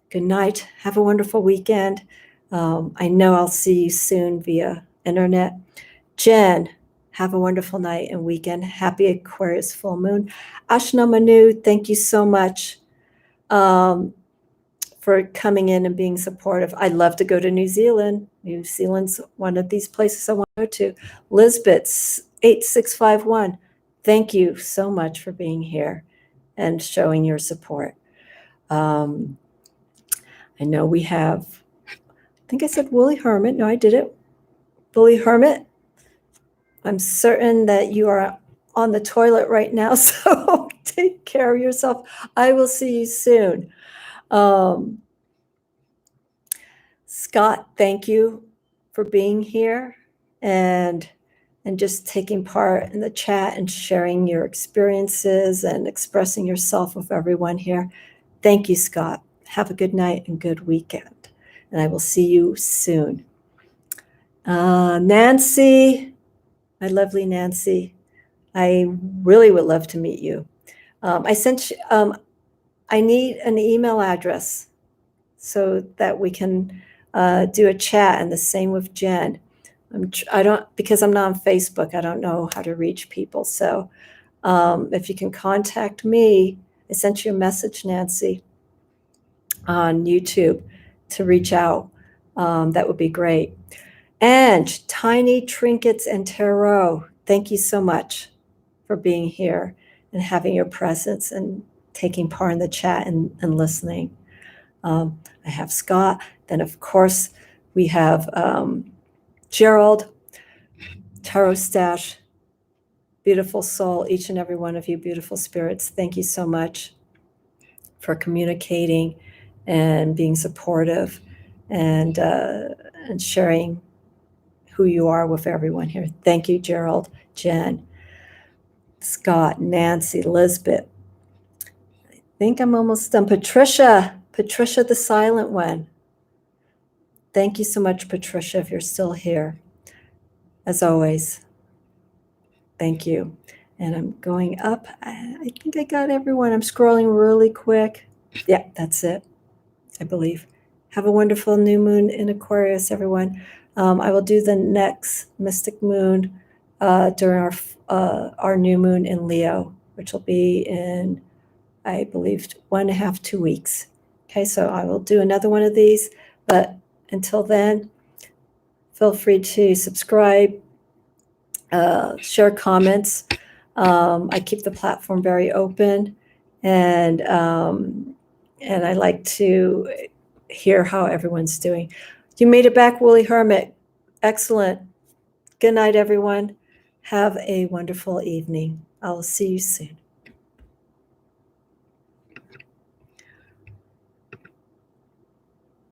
Good night. Have a wonderful weekend. I know I'll see you soon via internet. Jen, have a wonderful night and weekend. Happy Aquarius Full Moon. Ashna Manu, thank you so much for coming in and being supportive. I'd love to go to New Zealand. New Zealand's one of these places I want to go to. Lisbeth, 8651, thank you so much for being here and showing your support. I know we have, I think I said Woolly Hermit. No, I did it. Woolly Hermit, I'm certain that you are on the toilet right now, so take care of yourself. I will see you soon. Scott, thank you for being here and just taking part in the chat and sharing your experiences and expressing yourself with everyone here. Thank you, Scott. Have a good night and good weekend. And I will see you soon. Nancy, my lovely Nancy. I really would love to meet you. I sent you, I need an email address so that we can do a chat, and the same with Jen. Because I'm not on Facebook, I don't know how to reach people. So if you can contact me, I sent you a message, Nancy, on YouTube to reach out. That would be great. And Tiny Trinkets and Tarot, thank you so much for being here and having your presence and taking part in the chat and listening. I have Scott. Then, of course, we have Gerald, Tarot Stash, beautiful soul, each and every one of you, beautiful spirits. Thank you so much for communicating and being supportive and sharing who you are with everyone here. Thank you, Gerald, Jen, Scott, Nancy, Lisbeth. I think I'm almost done. Patricia, the silent one. Thank you so much, Patricia, if you're still here. As always, thank you. And I'm going up. I think I got everyone. I'm scrolling really quick. Yeah, that's it, I believe. Have a wonderful new moon in Aquarius, everyone. I will do the next mystic moon during our new moon in Leo, which will be in, I believe, 1.5, 2 weeks. Okay, so I will do another one of these. But until then, feel free to subscribe, share comments. I keep the platform very open, and I like to hear how everyone's doing. You made it back, Woolly Hermit. Excellent. Good night, everyone. Have a wonderful evening. I'll see you soon.